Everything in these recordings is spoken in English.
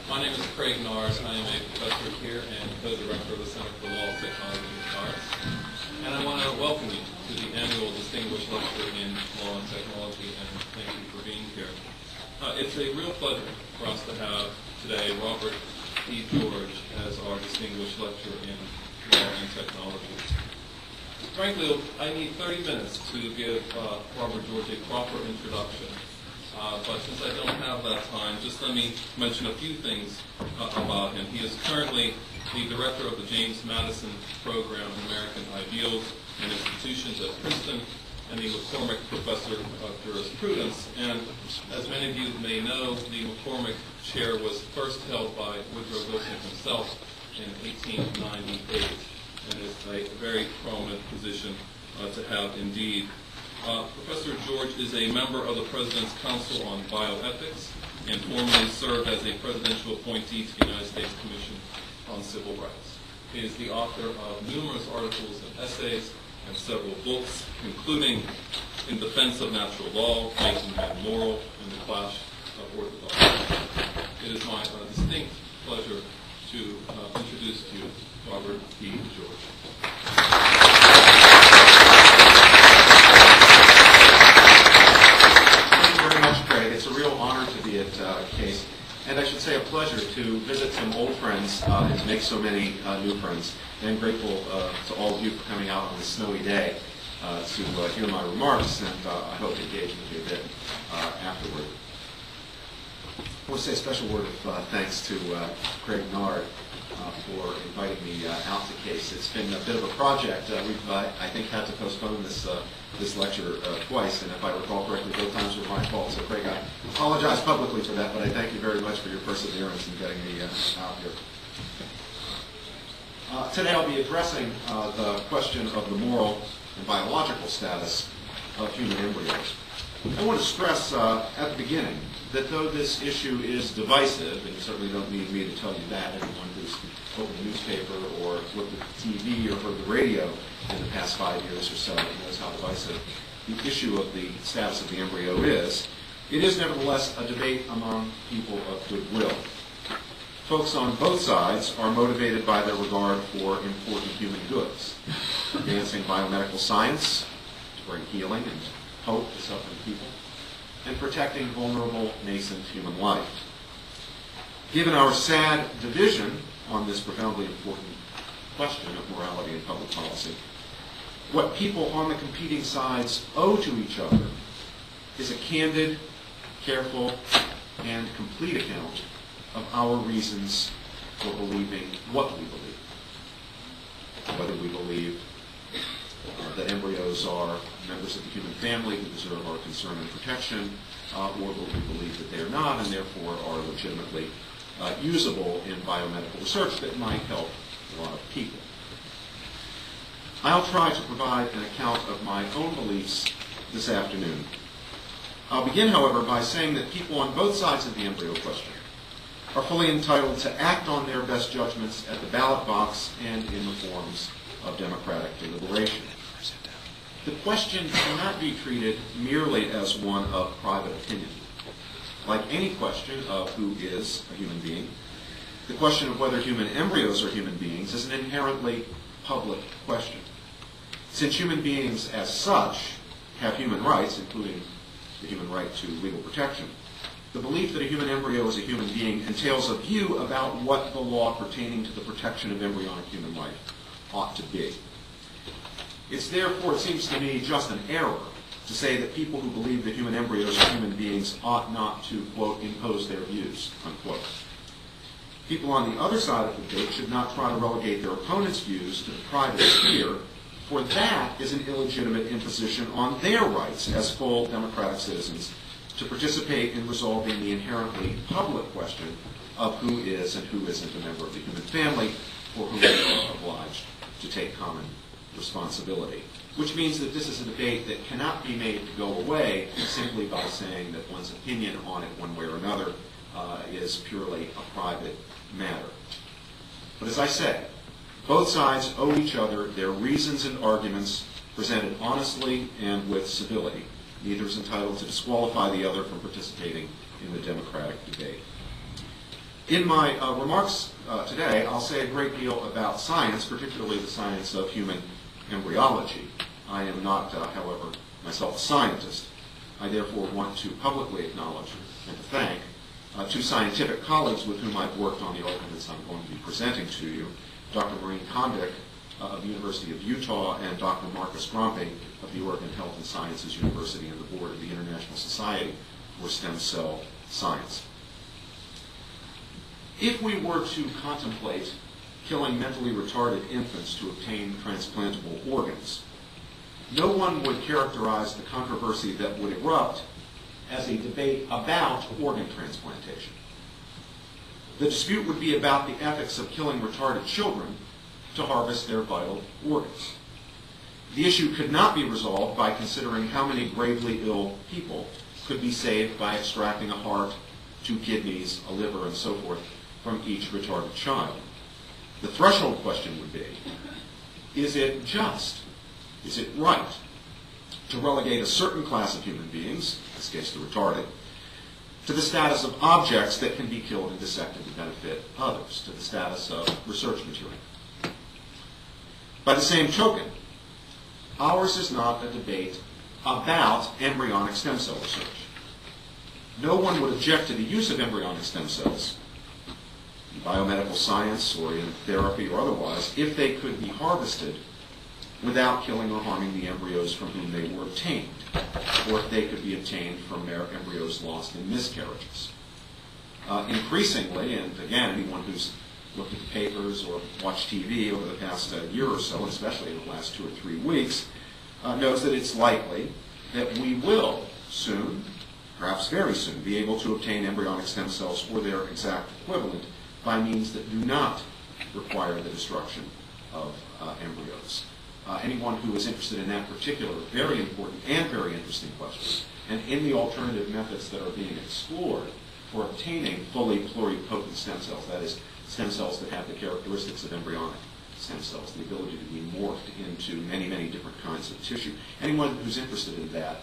My name is Craig Nars. I am a professor here and co-director of the Center for Law, Technology, and Arts. And I want to welcome you to the annual Distinguished Lecture in Law and Technology, and thank you for being here. It's a real pleasure for us to have today Robert E. George as our distinguished lecturer in Law and Technology. Frankly, I need 30 minutes to give Robert George a proper introduction. But since I don't have that time, just let me mention a few things about him. He is currently the director of the James Madison Program in American Ideals and Institutions at Princeton, and the McCormick Professor of Jurisprudence. And as many of you may know, the McCormick chair was first held by Woodrow Wilson himself in 1898, and is a very prominent position to have indeed. Professor George is a member of the President's Council on Bioethics and formerly served as a presidential appointee to the United States Commission on Civil Rights. He is the author of numerous articles and essays and several books, including In Defense of Natural Law, Making Men Moral, and The Clash of Orthodoxies. It is my distinct pleasure to introduce to you Robert E. George. It's a real honor to be at Case, and I should say a pleasure to visit some old friends and to make so many new friends. And I'm grateful to all of you for coming out on this snowy day to hear my remarks, and I hope to engage with you a bit afterward. I want to say a special word of thanks to Craig Nard for inviting me out to Case. It's been a bit of a project. We've, I think, had to postpone this lecture twice, and if I recall correctly, both times were my fault. So, Craig, I apologize publicly for that, but I thank you very much for your perseverance in getting me out here. Today I'll be addressing the question of the moral and biological status of human embryos. I want to stress at the beginning that though this issue is divisive, and you certainly don't need me to tell you that, anyone who's opened a newspaper or looked at the TV or heard the radio in the past 5 years or so knows how divisive the issue of the status of the embryo is, it is nevertheless a debate among people of goodwill. Folks on both sides are motivated by their regard for important human goods, advancing biomedical science to bring healing and hope to suffering people, and protecting vulnerable, nascent human life. Given our sad division on this profoundly important question of morality and public policy, what people on the competing sides owe to each other is a candid, careful, and complete account of our reasons for believing what we believe. Whether we believe that embryos are members of the human family who deserve our concern and protection, or whether we believe that they are not and therefore are legitimately usable in biomedical research that might help a lot of people. I'll try to provide an account of my own beliefs this afternoon. I'll begin, however, by saying that people on both sides of the embryo question are fully entitled to act on their best judgments at the ballot box and in the forms of democratic deliberation. The question cannot be treated merely as one of private opinion. Like any question of who is a human being, the question of whether human embryos are human beings is an inherently public question. Since human beings as such have human rights, including the human right to legal protection, the belief that a human embryo is a human being entails a view about what the law pertaining to the protection of embryonic human life ought to be. It's therefore, it seems to me, just an error to say that people who believe that human embryos are human beings ought not to, quote, impose their views, unquote. People on the other side of the debate should not try to relegate their opponents' views to the private sphere, for that is an illegitimate imposition on their rights as full democratic citizens to participate in resolving the inherently public question of who is and who isn't a member of the human family, for whom they are obliged to take common responsibility. Which means that this is a debate that cannot be made to go away simply by saying that one's opinion on it one way or another is purely a private matter. But as I say, both sides owe each other their reasons and arguments presented honestly and with civility. Neither is entitled to disqualify the other from participating in the democratic debate. In my remarks today, I'll say a great deal about science, particularly the science of human embryology. I am not, however, myself a scientist. I therefore want to publicly acknowledge and to thank two scientific colleagues with whom I've worked on the arguments I'm going to be presenting to you, Dr. Maureen Kondik of the University of Utah and Dr. Marcus Grompe of the Oregon Health and Sciences University and the board of the International Society for Stem Cell Science. If we were to contemplate killing mentally retarded infants to obtain transplantable organs, no one would characterize the controversy that would erupt as a debate about organ transplantation. The dispute would be about the ethics of killing retarded children to harvest their vital organs. The issue could not be resolved by considering how many gravely ill people could be saved by extracting a heart, 2 kidneys, a liver, and so forth from each retarded child. The threshold question would be, is it just, is it right to relegate a certain class of human beings, in this case the retarded, to the status of objects that can be killed and dissected to benefit others, to the status of research material? By the same token, ours is not a debate about embryonic stem cell research. No one would object to the use of embryonic stem cells in biomedical science or in therapy or otherwise if they could be harvested without killing or harming the embryos from whom they were obtained, or if they could be obtained from their embryos lost in miscarriages. Increasingly, and again, anyone who's looked at the papers or watched TV over the past year or so, and especially in the last 2 or 3 weeks, knows that it's likely that we will soon, perhaps very soon, be able to obtain embryonic stem cells or their exact equivalent by means that do not require the destruction of embryos. Anyone who is interested in that particular very important and very interesting question, and in the alternative methods that are being explored for obtaining fully pluripotent stem cells, that is, stem cells that have the characteristics of embryonic stem cells, the ability to be morphed into many, many different kinds of tissue. Anyone who's interested in that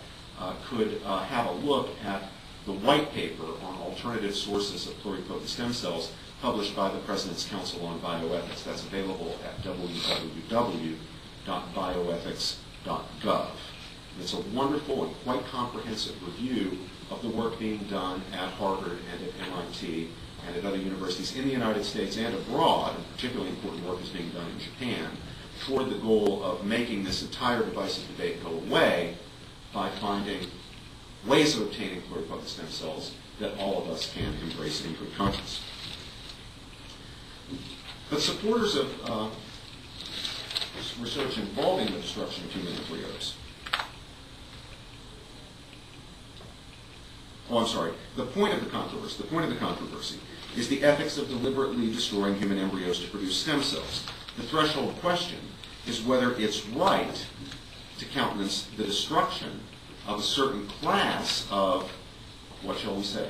could have a look at the white paper on alternative sources of pluripotent stem cells published by the President's Council on Bioethics. That's available at www.bioethics.gov. It's a wonderful and quite comprehensive review of the work being done at Harvard and at MIT and at other universities in the United States and abroad, and particularly important work is being done in Japan, toward the goal of making this entire divisive debate go away by finding ways of obtaining pluripotent stem cells that all of us can embrace in good conscience. But supporters of research involving the destruction of human embryos, the point of the controversy is the ethics of deliberately destroying human embryos to produce stem cells. The threshold question is whether it's right to countenance the destruction of a certain class of, what shall we say,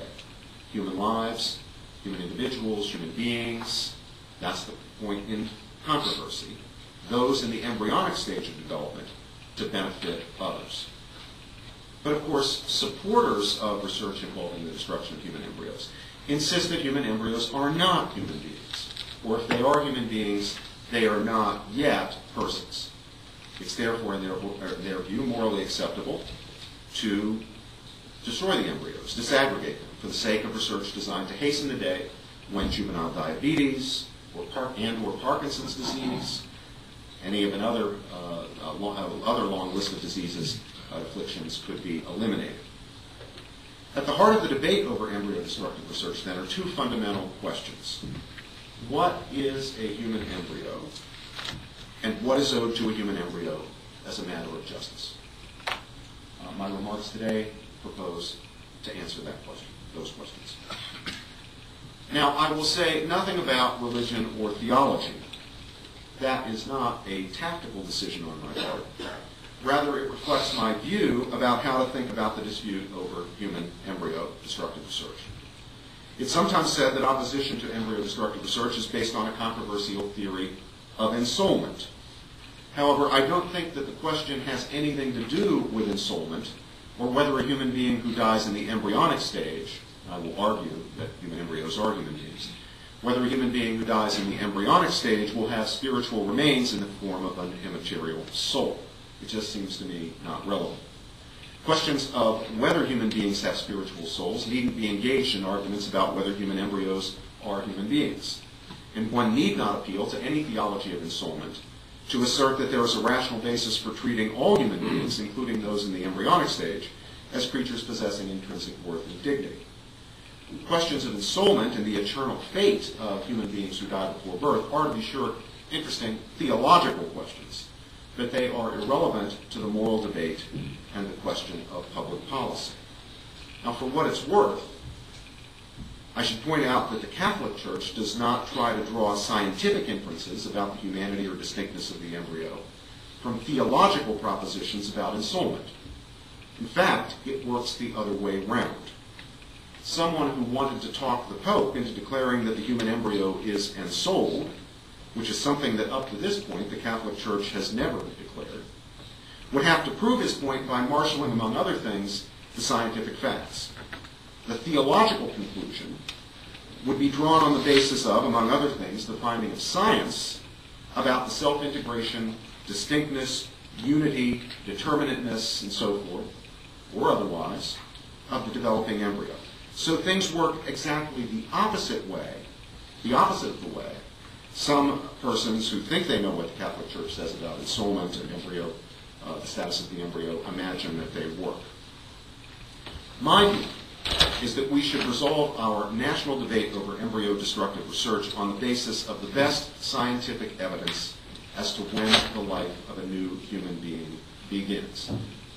human lives, human individuals, human beings. That's the point in controversy. Those in the embryonic stage of development to benefit others. But of course, supporters of research involving the destruction of human embryos insist that human embryos are not human beings, or if they are human beings, they are not yet persons. It's therefore, in their view, morally acceptable to destroy the embryos, disaggregate them, for the sake of research designed to hasten the day when juvenile diabetes or Parkinson's disease, any of another long list of diseases, afflictions could be eliminated. At the heart of the debate over embryo-destructive research, then, are two fundamental questions. What is a human embryo, and what is owed to a human embryo as a matter of justice? My remarks today propose to answer those questions. Now, I will say nothing about religion or theology. That is not a tactical decision on my part. Rather, it reflects my view about how to think about the dispute over human embryo-destructive research. It's sometimes said that opposition to embryo-destructive research is based on a controversial theory of ensoulment. However, I don't think that the question has anything to do with ensoulment or whether a human being who dies in the embryonic stage, I will argue that human embryos are human beings, whether a human being who dies in the embryonic stage will have spiritual remains in the form of an immaterial soul. It just seems to me not relevant. Questions of whether human beings have spiritual souls needn't be engaged in arguments about whether human embryos are human beings. And one need not appeal to any theology of ensoulment to assert that there is a rational basis for treating all human beings, including those in the embryonic stage, as creatures possessing intrinsic worth and dignity. Questions of ensoulment and the eternal fate of human beings who die before birth are, to be sure, interesting theological questions, but they are irrelevant to the moral debate and the question of public policy. Now, for what it's worth, I should point out that the Catholic Church does not try to draw scientific inferences about the humanity or distinctness of the embryo from theological propositions about ensoulment. In fact, it works the other way round. Someone who wanted to talk the Pope into declaring that the human embryo is ensouled, which is something that up to this point the Catholic Church has never declared, would have to prove his point by marshaling, among other things, the scientific facts. The theological conclusion would be drawn on the basis of, among other things, the finding of science about the self-integration, distinctness, unity, determinateness, and so forth, or otherwise, of the developing embryo. So things work exactly the opposite way, the opposite of the way some persons who think they know what the Catholic Church says about ensoulment and embryo, the status of the embryo, imagine that they work. My view is that we should resolve our national debate over embryo destructive research on the basis of the best scientific evidence as to when the life of a new human being begins.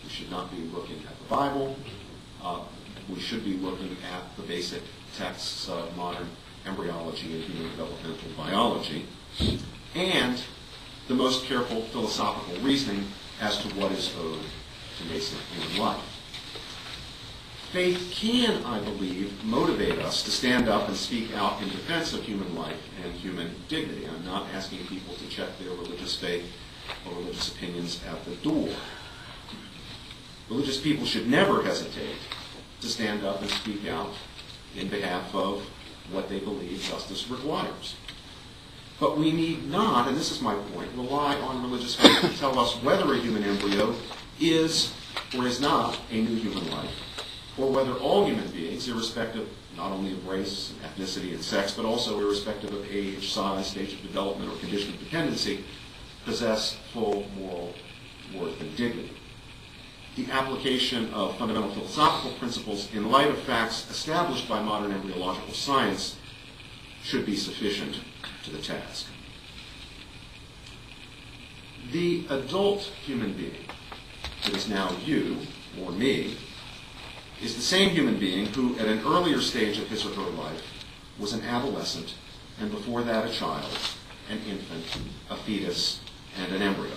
We should not be looking at the Bible. We should be looking at the basic texts of modern embryology and human developmental biology, and the most careful philosophical reasoning as to what is owed to nascent human life. Faith can, I believe, motivate us to stand up and speak out in defense of human life and human dignity. I'm not asking people to check their religious faith or religious opinions at the door. Religious people should never hesitate to stand up and speak out in behalf of what they believe justice requires. But we need not, and this is my point, rely on religious faith to tell us whether a human embryo is or is not a new human life, or whether all human beings, irrespective not only of race, ethnicity, and sex, but also irrespective of age, size, stage of development, or condition of dependency, possess full moral worth and dignity. The application of fundamental philosophical principles in light of facts established by modern embryological science should be sufficient to the task. The adult human being that is now you, or me, is the same human being who, at an earlier stage of his or her life, was an adolescent, and before that a child, an infant, a fetus, and an embryo.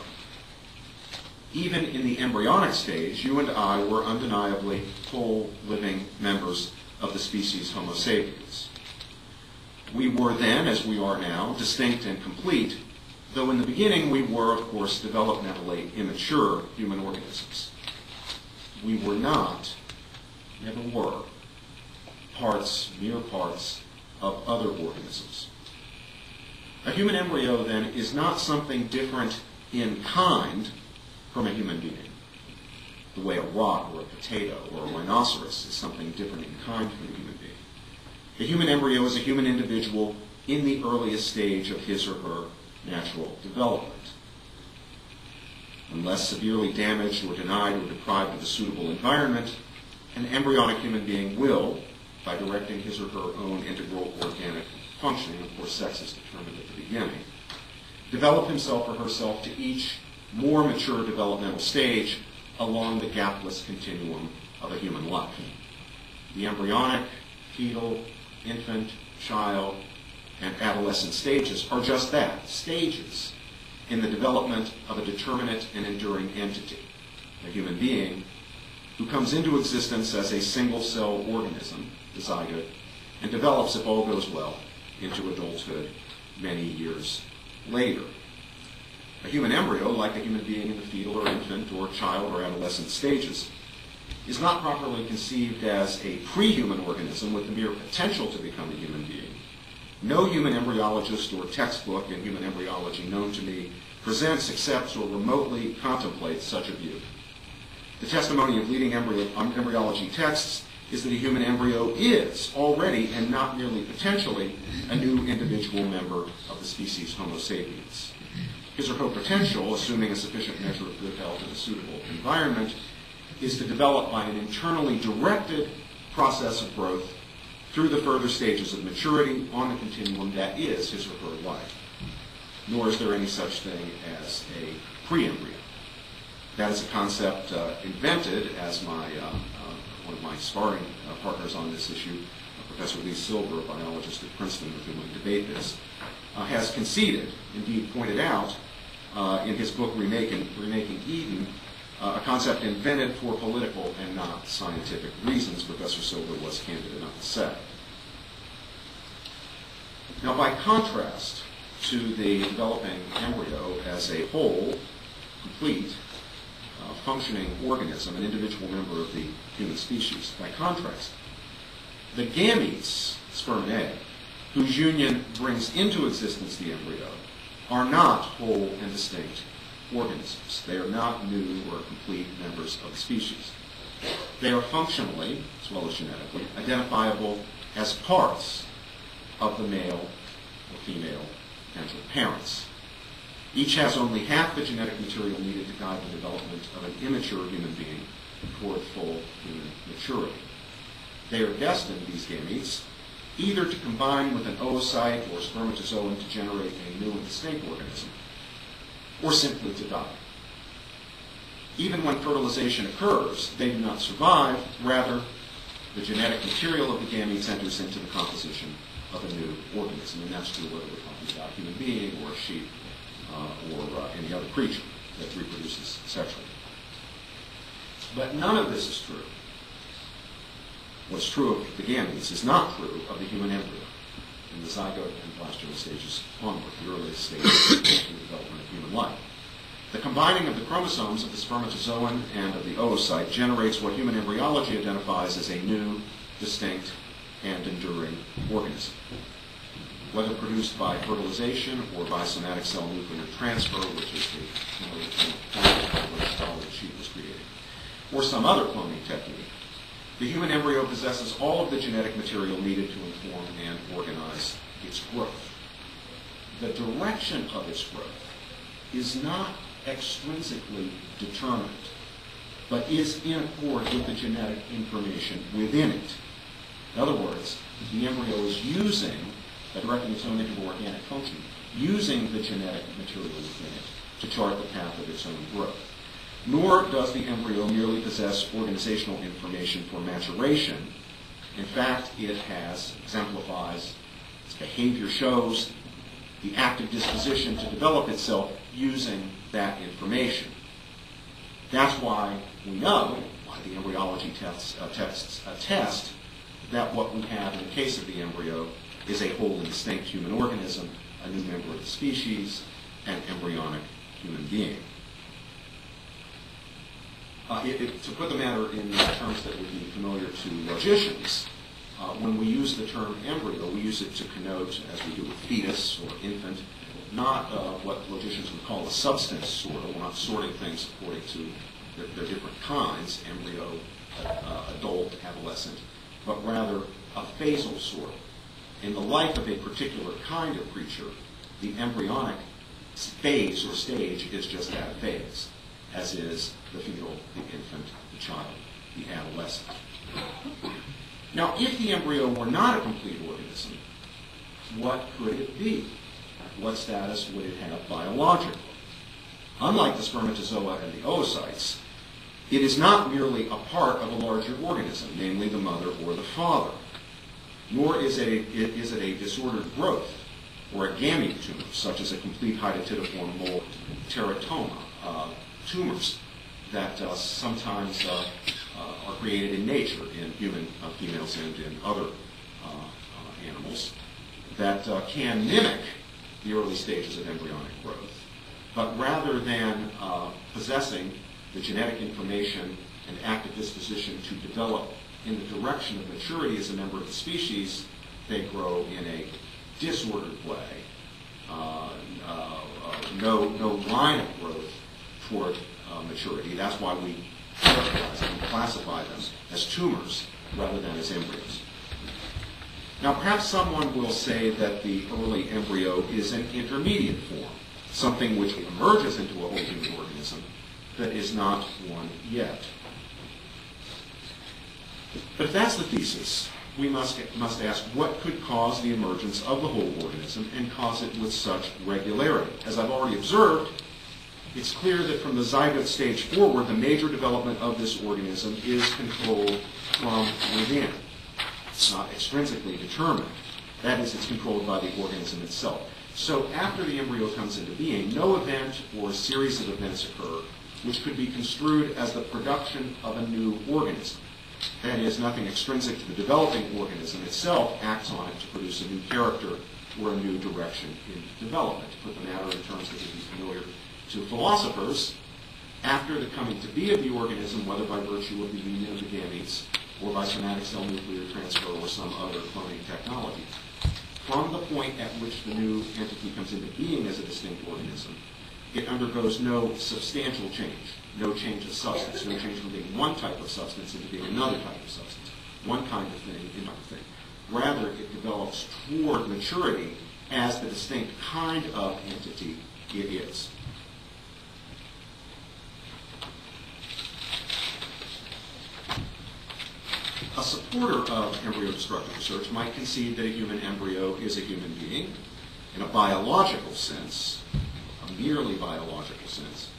Even in the embryonic stage, you and I were undeniably full, living members of the species Homo sapiens. We were then, as we are now, distinct and complete, though in the beginning we were, of course, developmentally immature human organisms. We were not, never were, mere parts of other organisms. A human embryo, then, is not something different in kind from a human being, the way a rock or a potato or a rhinoceros is something different in kind from a human being. The human embryo is a human individual in the earliest stage of his or her natural development. Unless severely damaged or denied or deprived of a suitable environment, an embryonic human being will, by directing his or her own integral organic functioning, of course sex is determined at the beginning, develop himself or herself to each more mature developmental stage along the gapless continuum of a human life. The embryonic, fetal, infant, child, and adolescent stages are just that, stages in the development of a determinate and enduring entity, a human being who comes into existence as a single-cell organism, the zygote, and develops, if all goes well, into adulthood many years later. A human embryo, like a human being in the fetal or infant or child or adolescent stages, is not properly conceived as a pre-human organism with the mere potential to become a human being, No human embryologist or textbook in human embryology known to me presents, accepts, or remotely contemplates such a view. The testimony of leading embryology texts is that a human embryo is already, and not merely potentially, a new individual member of the species Homo sapiens. His or her potential, assuming a sufficient measure of good health in a suitable environment, is to develop by an internally directed process of growth through the further stages of maturity on the continuum that is his or her life. Nor is there any such thing as a pre-embryo. That is a concept invented as one of my sparring partners on this issue, Professor Lee Silver, a biologist at Princeton with whom I debate this, has conceded, indeed pointed out in his book Remaking Eden, a concept invented for political and not scientific reasons, Professor Silver was candid enough to say. Now, by contrast to the developing embryo as a whole, complete, functioning organism, an individual member of the human species, by contrast, the gametes, sperm and egg, whose union brings into existence the embryo, are not whole and distinct organisms. They are not new or complete members of the species. They are functionally, as well as genetically, identifiable as parts of the male or female potential parents. Each has only half the genetic material needed to guide the development of an immature human being toward full human maturity. They are destined, these gametes, either to combine with an oocyte or spermatozoon to generate a new and distinct organism, or simply to die. Even when fertilization occurs, they do not survive. Rather, the genetic material of the gametes enters into the composition of a new organism, and that's true whether we're talking about a human being or a sheep or any other creature that reproduces sexually. But none of this is true. What's true of the gametes is not true of the human embryo in the zygote and blastoid stages onward, the earliest stages in the development of human life. The combining of the chromosomes of the spermatozoon and of the oocyte generates what human embryology identifies as a new, distinct, and enduring organism. Whether produced by fertilization or by somatic cell nuclear transfer, which is the the sheep was created, or some other cloning technique, the human embryo possesses all of the genetic material needed to inform and organize its growth. The direction of its growth is not extrinsically determined, but is in accord with the genetic information within it. In other words, the embryo is using, directing its own organic function, using the genetic material within it to chart the path of its own growth. Nor does the embryo merely possess organizational information for maturation. In fact, it exemplifies, its behavior shows the active disposition to develop itself using that information. That's why we know, why the embryology texts attest that what we have in the case of the embryo is a whole and distinct human organism, a new member of the species, an embryonic human being. To put the matter in terms that would be familiar to logicians, when we use the term embryo, we use it to connote, as we do with fetus or infant, not what logicians would call a substance sorter. We're not sorting things according to their different kinds, embryo, adult, adolescent, but rather a phasal sort. In the life of a particular kind of creature, the embryonic phase or stage is just that phase, as is the fetal, the infant, the child, the adolescent. Now, if the embryo were not a complete organism, what could it be? What status would it have biologically? Unlike the spermatozoa and the oocytes, it is not merely a part of a larger organism, namely the mother or the father, nor is it a disordered growth or a gamete tumor, such as a complete hydatidiform mole teratoma, tumors that sometimes are created in nature in human females and in other animals that can mimic the early stages of embryonic growth. But rather than possessing the genetic information and active disposition to develop in the direction of maturity as a member of the species, they grow in a disordered way, no line of growth toward maturity. That's why we characterize them and classify them as tumors rather than as embryos. Now, perhaps someone will say that the early embryo is an intermediate form, something which emerges into a whole human organism that is not one yet. But if that's the thesis, we must ask what could cause the emergence of the whole organism and cause it with such regularity. As I've already observed, it's clear that from the zygote stage forward, the major development of this organism is controlled from within. It's not extrinsically determined. That is, it's controlled by the organism itself. So after the embryo comes into being, no event or series of events occur which could be construed as the production of a new organism. That is, nothing extrinsic to the developing organism itself acts on it to produce a new character or a new direction in development. To put the matter in terms that would be familiar to philosophers, after the coming to be of the organism, whether by virtue of the union of the gametes or by somatic cell nuclear transfer or some other cloning technology, from the point at which the new entity comes into being as a distinct organism, it undergoes no substantial change, no change of substance, no change from being one type of substance into being another type of substance, one kind of thing, another thing. Rather, it develops toward maturity as the distinct kind of entity it is. A supporter of embryo-destructive research might concede that a human embryo is a human being in a biological sense, a merely biological sense,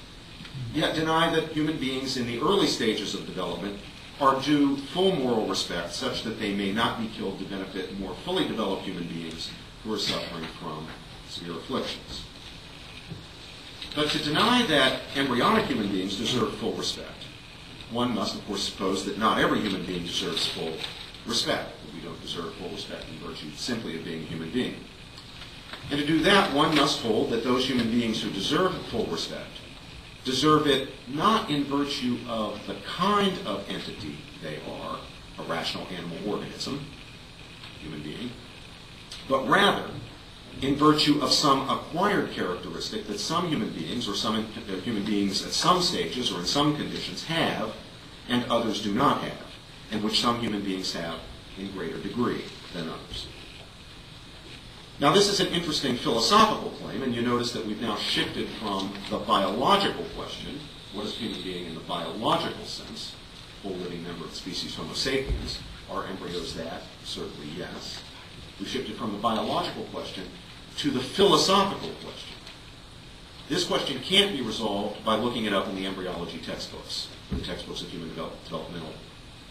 yet deny that human beings in the early stages of development are due full moral respect such that they may not be killed to benefit more fully developed human beings who are suffering from severe afflictions. But to deny that embryonic human beings deserve full respect, one must, of course, suppose that not every human being deserves full respect. We don't deserve full respect in virtue simply of being a human being. And to do that, one must hold that those human beings who deserve full respect deserve it not in virtue of the kind of entity they are, a rational animal organism, human being, but rather in virtue of some acquired characteristic that some human beings or some human beings at some stages or in some conditions have and others do not have, and which some human beings have in greater degree than others. Now, this is an interesting philosophical claim, and you notice that we've now shifted from the biological question, what is human being in the biological sense, full living member of the species Homo sapiens, are embryos that? Certainly yes. We shifted from the biological question to the philosophical question. This question can't be resolved by looking it up in the embryology textbooks, the textbooks of human developmental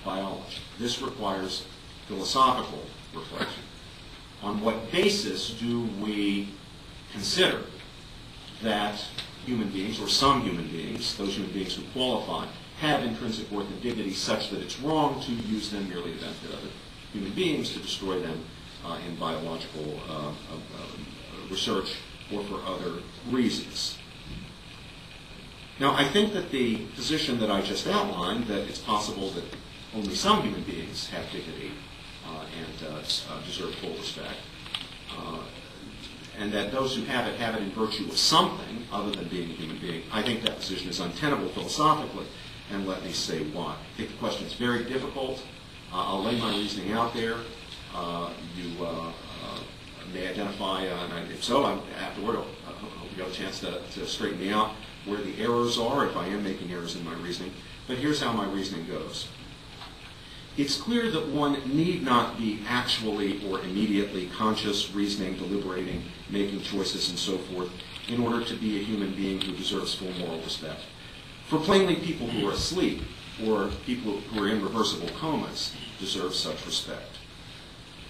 biology. This requires philosophical reflection. On what basis do we consider that human beings, or some human beings, those human beings who qualify, have intrinsic worth and dignity such that it's wrong to use them merely to benefit other human beings, to destroy them in biological research or for other reasons? Now, I think that the position that I just outlined, that it's possible that only some human beings have dignity and deserve full respect, and that those who have it in virtue of something other than being a human being, I think that position is untenable philosophically, and let me say why. I think the question is very difficult. I'll lay my reasoning out there. You may identify, and if so, afterward, I hope you have a chance to straighten me out where the errors are, if I am making errors in my reasoning. But here's how my reasoning goes. It's clear that one need not be actually or immediately conscious, reasoning, deliberating, making choices, and so forth in order to be a human being who deserves full moral respect. For plainly, people who are asleep or people who are in reversible comas deserve such respect.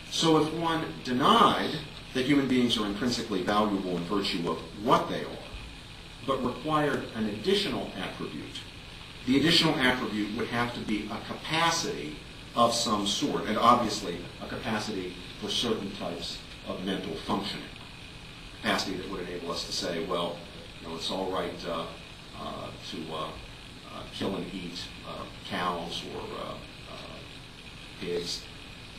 So if one denied that human beings are intrinsically valuable in virtue of what they are, but required an additional attribute, the additional attribute would have to be a capacity of some sort, and obviously a capacity for certain types of mental functioning. Capacity that would enable us to say, well, it's all right to kill and eat cows or pigs,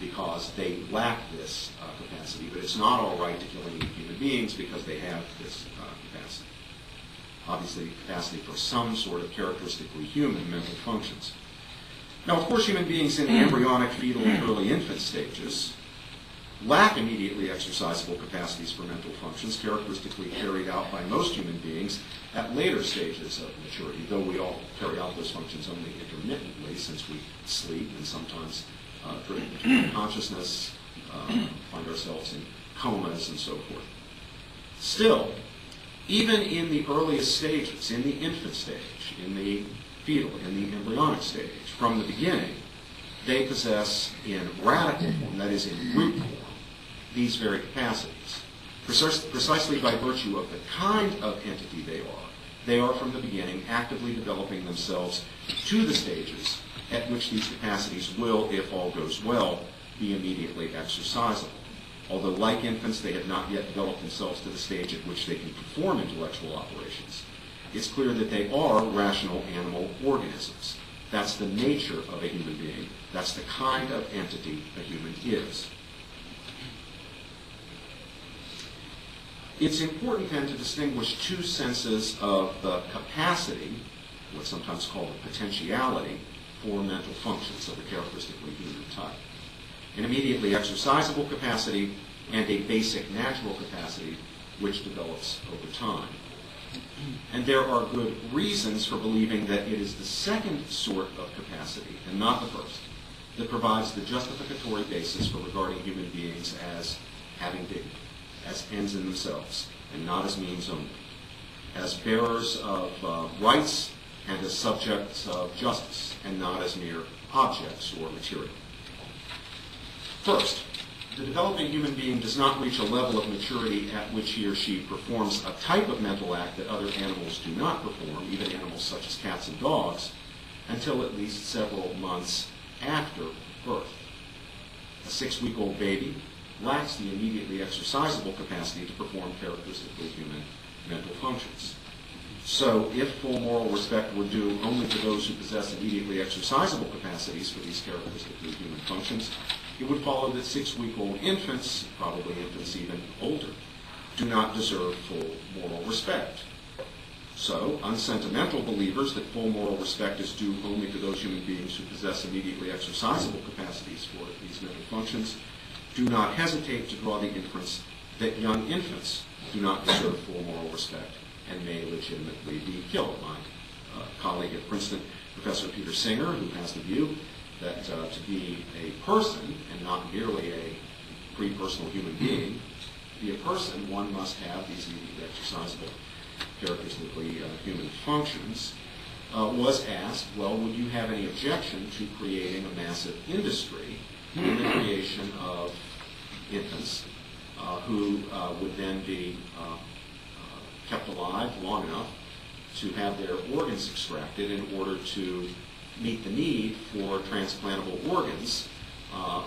because they lack this capacity, but it's not all right to kill any human beings because they have this capacity. Obviously, capacity for some sort of characteristically human mental functions. Now, of course, human beings in the embryonic, fetal, and early infant stages lack immediately exercisable capacities for mental functions characteristically carried out by most human beings at later stages of maturity, though we all carry out those functions only intermittently since we sleep and sometimes drift between consciousness, find ourselves in comas and so forth. Still, even in the earliest stages, in the infant stage, in the fetal, in the embryonic stage, from the beginning, they possess in radical form, that is in root form, these very capacities. Precisely by virtue of the kind of entity they are from the beginning actively developing themselves to the stages at which these capacities will, if all goes well, be immediately exercisable. Although, like infants, they have not yet developed themselves to the stage at which they can perform intellectual operations, it's clear that they are rational animal organisms. That's the nature of a human being. That's the kind of entity a human is. It's important then to distinguish two senses of the capacity, what's sometimes called the potentiality, for mental functions of the characteristically human type. An immediately exercisable capacity and a basic natural capacity which develops over time. And there are good reasons for believing that it is the second sort of capacity, and not the first, that provides the justificatory basis for regarding human beings as having dignity, as ends in themselves, and not as means only, as bearers of rights and as subjects of justice, and not as mere objects or material. First, the developing human being does not reach a level of maturity at which he or she performs a type of mental act that other animals do not perform, even animals such as cats and dogs, until at least several months after birth. A 6-week-old baby lacks the immediately exercisable capacity to perform characteristically human mental functions. So, if full moral respect were due only to those who possess immediately exercisable capacities for these characteristically human functions, it would follow that 6-week-old infants, probably infants even older, do not deserve full moral respect. So, unsentimental believers that full moral respect is due only to those human beings who possess immediately exercisable capacities for these mental functions do not hesitate to draw the inference that young infants do not deserve full moral respect and may legitimately be killed. My colleague at Princeton, Professor Peter Singer, who has the view that to be a person, and not merely a pre-personal human being, to be a person, one must have these immediately exercisable, characteristically human functions, was asked, well, would you have any objection to creating a massive industry in the creation of infants who would then be kept alive long enough to have their organs extracted in order to meet the need for transplantable organs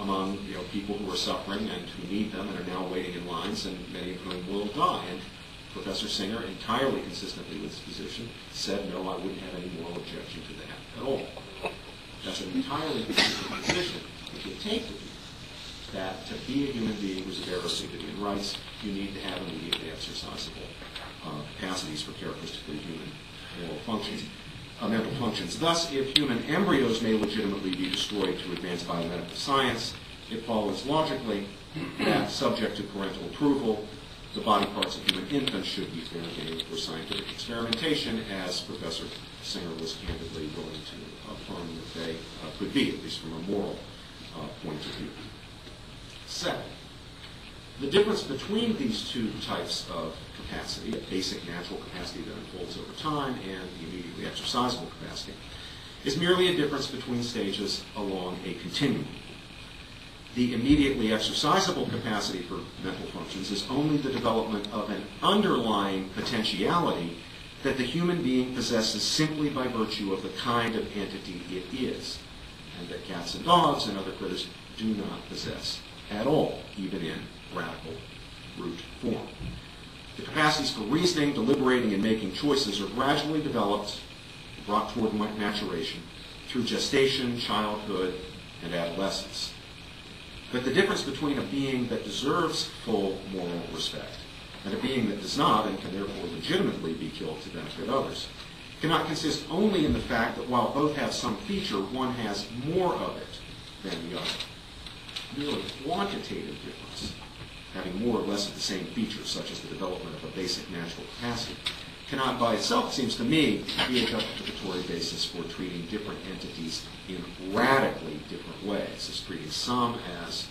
among people who are suffering and who need them and are now waiting in lines, and many of whom will die. And Professor Singer, entirely consistently with his position, said, no, I wouldn't have any moral objection to that at all. That's an entirely consistent position. If you take the view that to be a human being who's a bearer of dignity and rights, you need to have immediately exercisable capacities for characteristically human moral functions, mental functions. Thus, if human embryos may legitimately be destroyed to advance biomedical science, it follows logically that, subject to parental approval, the body parts of human infants should be fair game for scientific experimentation, as Professor Singer was candidly willing to affirm that they could be, at least from a moral point of view. Second, the difference between these two types of capacity, a basic natural capacity that unfolds over time and the immediately exercisable capacity, is merely a difference between stages along a continuum. The immediately exercisable capacity for mental functions is only the development of an underlying potentiality that the human being possesses simply by virtue of the kind of entity it is, and that cats and dogs and other critters do not possess at all, even in radical root form. The capacities for reasoning, deliberating, and making choices are gradually developed, brought toward maturation, through gestation, childhood, and adolescence. But the difference between a being that deserves full moral respect and a being that does not and can therefore legitimately be killed to benefit others cannot consist only in the fact that while both have some feature, one has more of it than the other. Merely quantitative difference, having more or less of the same features, such as the development of a basic natural capacity, cannot by itself, it seems to me, be a justificatory basis for treating different entities in radically different ways, as treating some as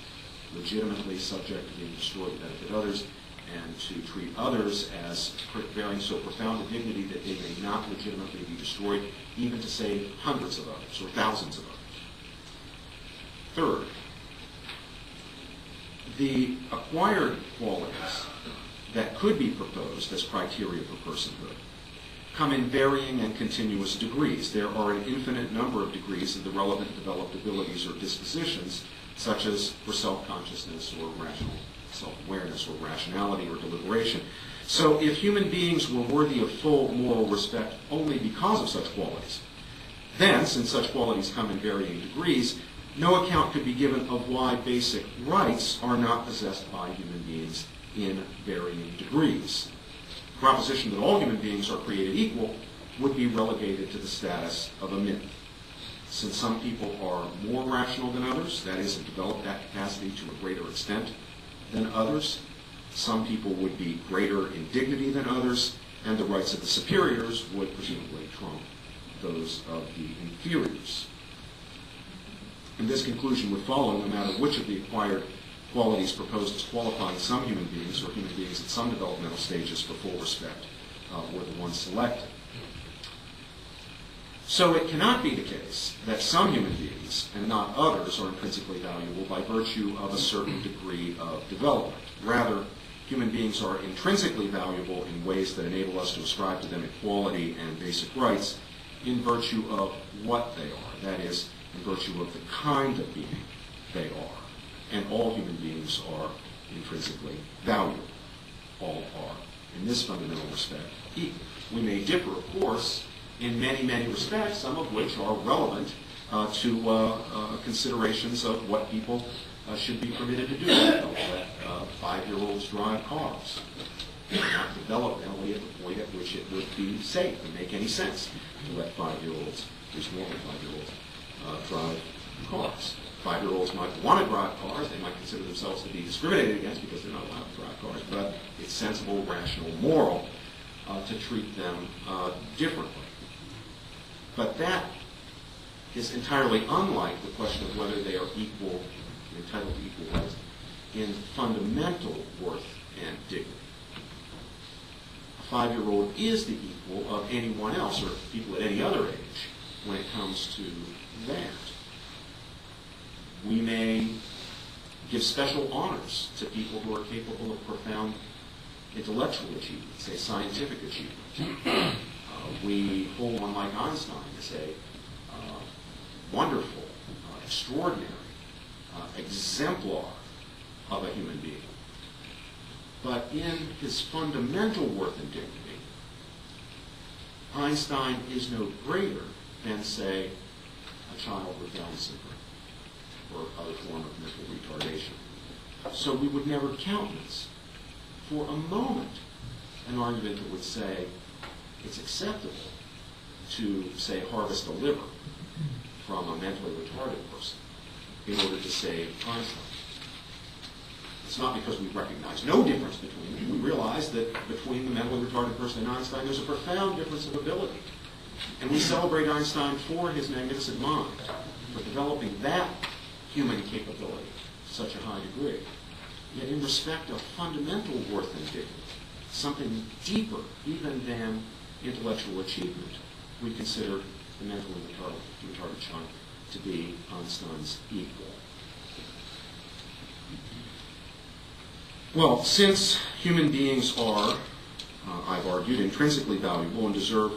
legitimately subject to being destroyed to benefit others, and to treat others as bearing so profound a dignity that they may not legitimately be destroyed, even to save hundreds of others or thousands of others. Third, the acquired qualities that could be proposed as criteria for personhood come in varying and continuous degrees. There are an infinite number of degrees of the relevant developed abilities or dispositions, such as for self-consciousness or rational self-awareness or rationality or deliberation. So if human beings were worthy of full moral respect only because of such qualities, then, since such qualities come in varying degrees, no account could be given of why basic rights are not possessed by human beings in varying degrees. The proposition that all human beings are created equal would be relegated to the status of a myth. Since some people are more rational than others, that is, have developed that capacity to a greater extent than others, some people would be greater in dignity than others, and the rights of the superiors would presumably trump those of the inferiors. And this conclusion would follow no matter which of the acquired qualities proposed as qualifying some human beings or human beings at some developmental stages for full respect were the ones selected. So it cannot be the case that some human beings and not others are intrinsically valuable by virtue of a certain degree of development. Rather, human beings are intrinsically valuable in ways that enable us to ascribe to them equality and basic rights in virtue of what they are, that is, in virtue of the kind of being they are. And all human beings are intrinsically valuable. All are, in this fundamental respect, equal. We may differ, of course, in many, many respects, some of which are relevant to considerations of what people should be permitted to do. Let 5-year-olds drive cars. They're not developed mentally at the point at which it would be safe and make any sense to let 5-year-olds, at least more than 5-year-olds, drive cars. 5-year-olds might want to drive cars. They might consider themselves to be discriminated against because they're not allowed to drive cars. But it's sensible, rational, moral to treat them differently. But that is entirely unlike the question of whether they are equal, entitled to equal rights in fundamental worth and dignity. A 5-year-old is the equal of anyone else, or people at any other age, when it comes to that. We may give special honors to people who are capable of profound intellectual achievement, say scientific achievement. We hold one like Einstein as a wonderful, extraordinary, exemplar of a human being. But in his fundamental worth and dignity, Einstein is no greater than, say, a child with Down syndrome or other form of mental retardation. So we would never countenance for a moment an argument that would say it's acceptable to, say, harvest a liver from a mentally retarded person in order to save Einstein. It's not because we recognize no difference between them. We realize that between the mentally retarded person and Einstein, there's a profound difference of ability. And we celebrate Einstein for his magnificent mind, for developing that human capability to such a high degree. Yet in respect of fundamental worth and dignity, something deeper even than intellectual achievement, we consider the mentally retarded child to be Einstein's equal. Well, since human beings are, I've argued, intrinsically valuable and deserve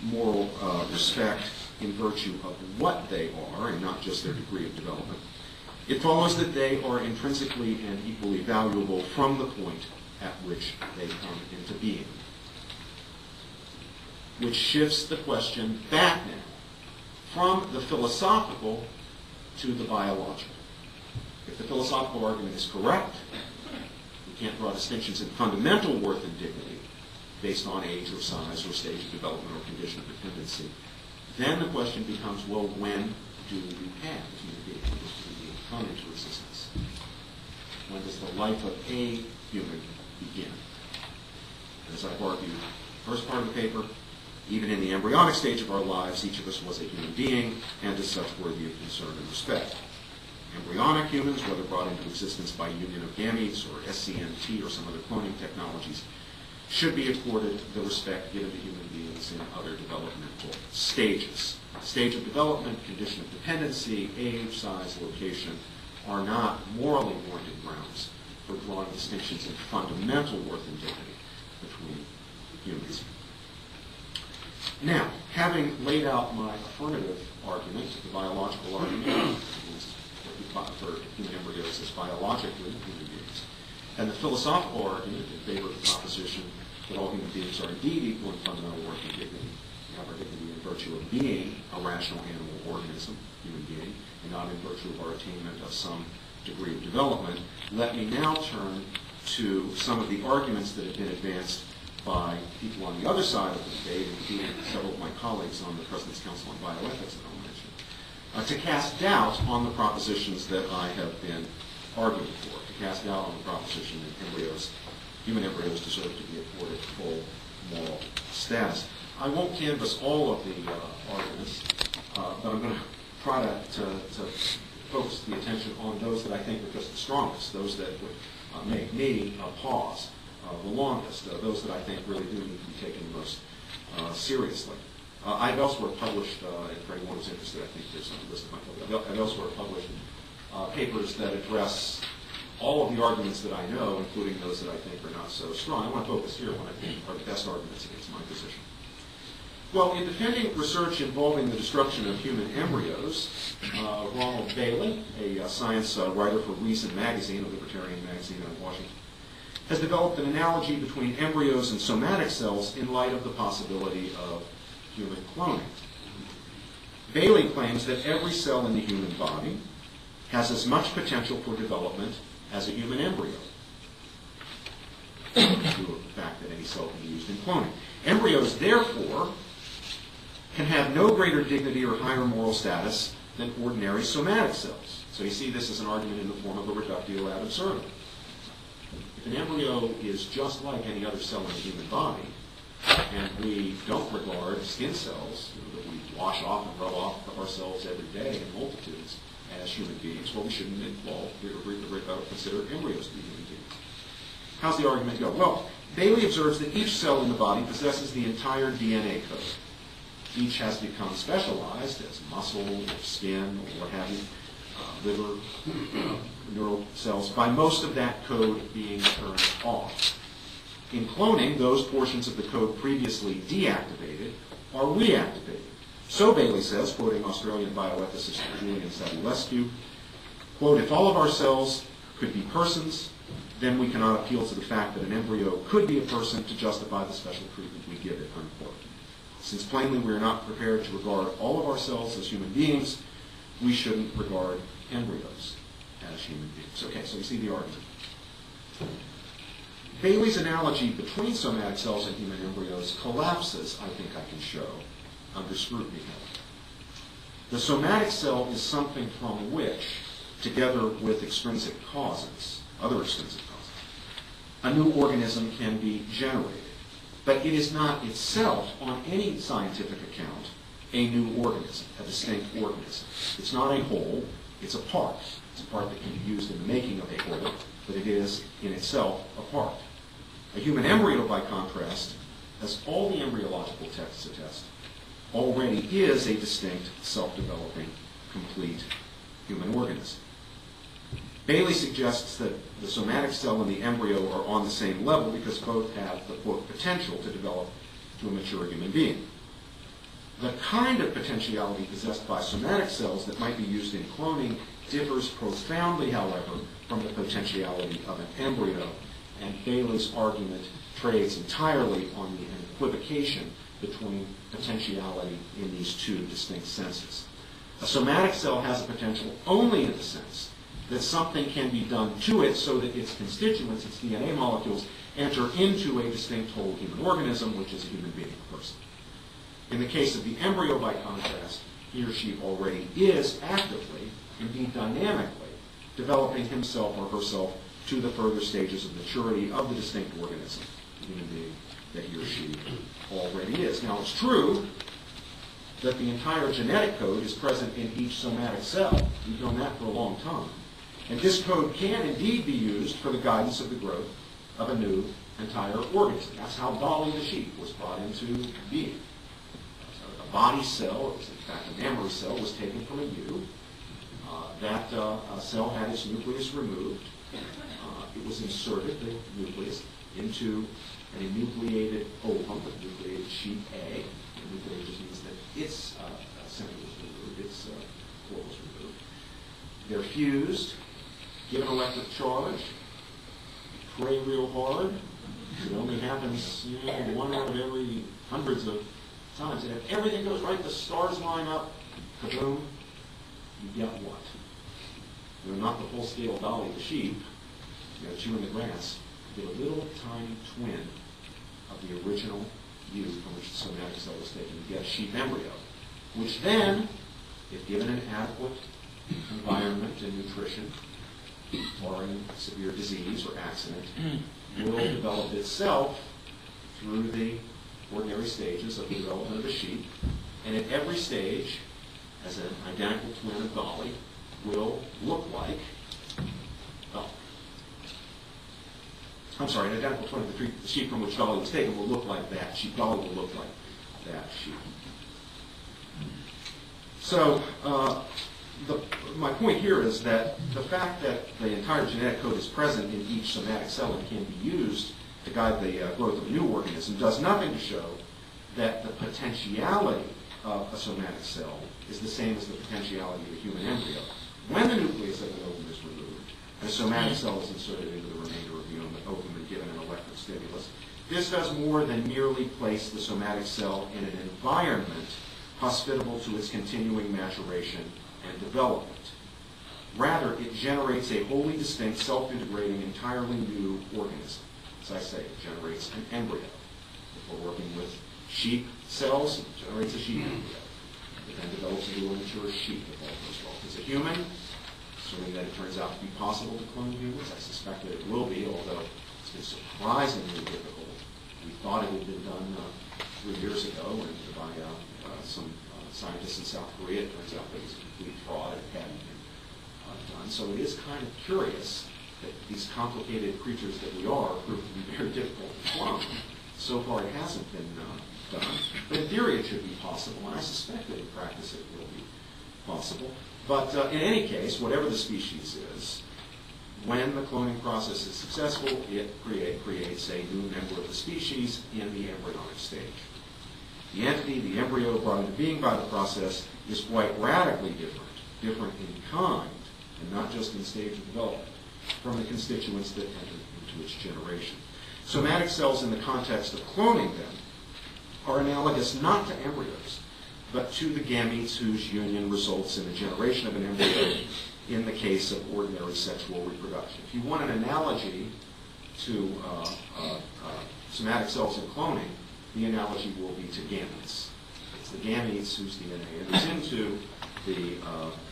moral respect in virtue of what they are and not just their degree of development, it follows that they are intrinsically and equally valuable from the point at which they come into being. Which shifts the question back now from the philosophical to the biological. If the philosophical argument is correct, we can't draw distinctions in fundamental worth and dignity based on age or size or stage of development or condition of dependency, then the question becomes, well, when do we have human beings? When does human being come into existence? When does the life of a human begin? As I've argued in the first part of the paper, even in the embryonic stage of our lives, each of us was a human being, and as such worthy of concern and respect. Embryonic humans, whether brought into existence by union of gametes or SCNT or some other cloning technologies, should be accorded the respect given to human beings in other developmental stages. Stage of development, condition of dependency, age, size, location are not morally warranted grounds for drawing distinctions in fundamental worth and dignity between humans. Now, having laid out my affirmative argument, the biological argument, for human embryos as biologically human beings, and the philosophical argument in favor of the proposition that all human beings are indeed equal in fundamental worth and dignity. We have our dignity in virtue of being a rational animal organism, human being, and not in virtue of our attainment of some degree of development. Let me now turn to some of the arguments that have been advanced by people on the other side of the debate, including several of my colleagues on the President's Council on Bioethics that I'll mention, to cast doubt on the propositions that I have been arguing for, to cast doubt on the proposition that human embryos deserve to be afforded full moral status. I won't canvass all of the arguments, but I'm going to try to focus the attention on those that I think are just the strongest, those that would make me pause the longest, those that I think really do need to be taken most seriously. I've elsewhere published, and for anyone who's interested, I think there's a list of my publications. I've elsewhere published papers that address all of the arguments that I know, including those that I think are not so strong. I want to focus here on what I think are the best arguments against my position. Well, in defending research involving the destruction of human embryos, Ronald Bailey, a science writer for Reason magazine, a libertarian magazine out of Washington, has developed an analogy between embryos and somatic cells in light of the possibility of human cloning. Bailey claims that every cell in the human body has as much potential for development as a human embryo, due to the fact that any cell can be used in cloning. Embryos, therefore, can have no greater dignity or higher moral status than ordinary somatic cells. So you see this as an argument in the form of a reductio ad absurdum. If an embryo is just like any other cell in the human body, and we don't regard skin cells that we wash off and rub off of ourselves every day in multitudes as human beings, well, we shouldn't consider embryos to be human beings. How's the argument go? Well, Bailey observes that each cell in the body possesses the entire DNA code. Each has become specialized as muscle or skin or what have you, liver, neural cells, by most of that code being turned off. In cloning, those portions of the code previously deactivated are reactivated. So Bailey says, quoting Australian bioethicist Julian Savulescu, quote, if all of our cells could be persons, then we cannot appeal to the fact that an embryo could be a person to justify the special treatment we give it, unquote. Since plainly we are not prepared to regard all of our cells as human beings, we shouldn't regard embryos as human beings. Okay, so you see the argument. Bailey's analogy between somatic cells and human embryos collapses, I think I can show, under scrutiny. The somatic cell is something from which, together with extrinsic causes, other extrinsic causes, a new organism can be generated. But it is not itself, on any scientific account, a new organism, a distinct organism. It's not a whole, it's a part. It's a part that can be used in the making of a whole, but it is, in itself, a part. A human embryo, by contrast, as all the embryological texts attest, already is a distinct, self-developing, complete human organism. Bailey suggests that the somatic cell and the embryo are on the same level because both have the, quote, potential to develop to a mature human being. The kind of potentiality possessed by somatic cells that might be used in cloning differs profoundly, however, from the potentiality of an embryo, and Bailey's argument trades entirely on the equivocation between potentiality in these two distinct senses. A somatic cell has a potential only in the sense that something can be done to it so that its constituents, its DNA molecules, enter into a distinct whole human organism, which is a human being, a person. In the case of the embryo, by contrast, he or she already is actively, indeed dynamically, developing himself or herself to the further stages of maturity of the distinct organism, the human being that he or she already is. Now, it's true that the entire genetic code is present in each somatic cell. We've known that for a long time. And this code can indeed be used for the guidance of the growth of a new entire organism. That's how Dolly the sheep was brought into being. So a body cell, it was in fact a mammary cell, was taken from a ewe. That cell had its nucleus removed. It was inserted, the nucleus, into an enucleated ovum, a nucleated sheep egg. Nucleate just means that its center was removed, its core was removed. They're fused, given electric charge, pray real hard. It only happens, one out of every hundreds of times. And if everything goes right, the stars line up, kaboom, you get what? Not the full-scale Dolly the sheep, chewing the grass. You get a little tiny twin of the original ewe from which the somatic cell was taken. You get a sheep embryo, which then, if given an adequate environment and nutrition, or in severe disease or accident, will develop itself through the ordinary stages of the development of a sheep. And at every stage, as an identical twin of Dolly, will look like, an identical twin of the sheep from which Dolly was taken will look like that sheep. Dolly will look like that sheep. So my point here is that the fact that the entire genetic code is present in each somatic cell and can be used to guide the growth of a new organism does nothing to show that the potentiality of a somatic cell is the same as the potentiality of a human embryo. When the nucleus of an ovum is removed, and a somatic cell is inserted into the remainder of the ovum and given an electric stimulus, this does more than merely place the somatic cell in an environment hospitable to its continuing maturation and development. Rather, it generates a wholly distinct, self-integrating, entirely new organism. As I say, it generates an embryo. If we're working with sheep cells, it generates a sheep embryo. It then develops into a mature sheep if all goes well. As a human, assuming that it turns out to be possible to clone humans, I suspect that it will be, although it's been surprisingly difficult. We thought it had been done 3 years ago and by some scientists in South Korea. It turns out that it was a complete fraud. It hadn't been done. So it is kind of curious that these complicated creatures that we are prove to be very difficult to clone. So far it hasn't been done. But in theory it should be possible, and I suspect that in practice it will be possible. But in any case, whatever the species is, when the cloning process is successful, it creates a new member of the species in the embryonic stage. The entity, the embryo brought into being by the process, is quite radically different in kind, and not just in stage of development, from the constituents that enter into its generation. Somatic cells in the context of cloning, then, are analogous not to embryos, but to the gametes whose union results in the generation of an embryo in the case of ordinary sexual reproduction. If you want an analogy to somatic cells in cloning, the analogy will be to gametes. It's the gametes whose DNA enters into the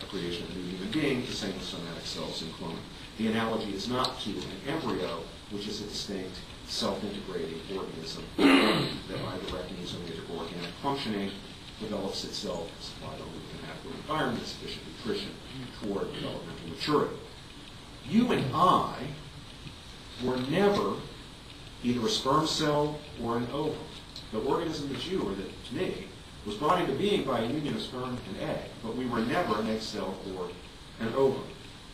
creation of a new human being, the same as somatic cells in cloning. The analogy is not to an embryo, which is a distinct, self-integrating organism that by direct means of organic functioning develops itself, supplied only with an adequate environment, sufficient nutrition, toward developmental maturity. You and I were never either a sperm cell or an ovum. The organism that you, or that to me, was brought into being by a union of sperm and egg, but we were never an egg cell or an ovum.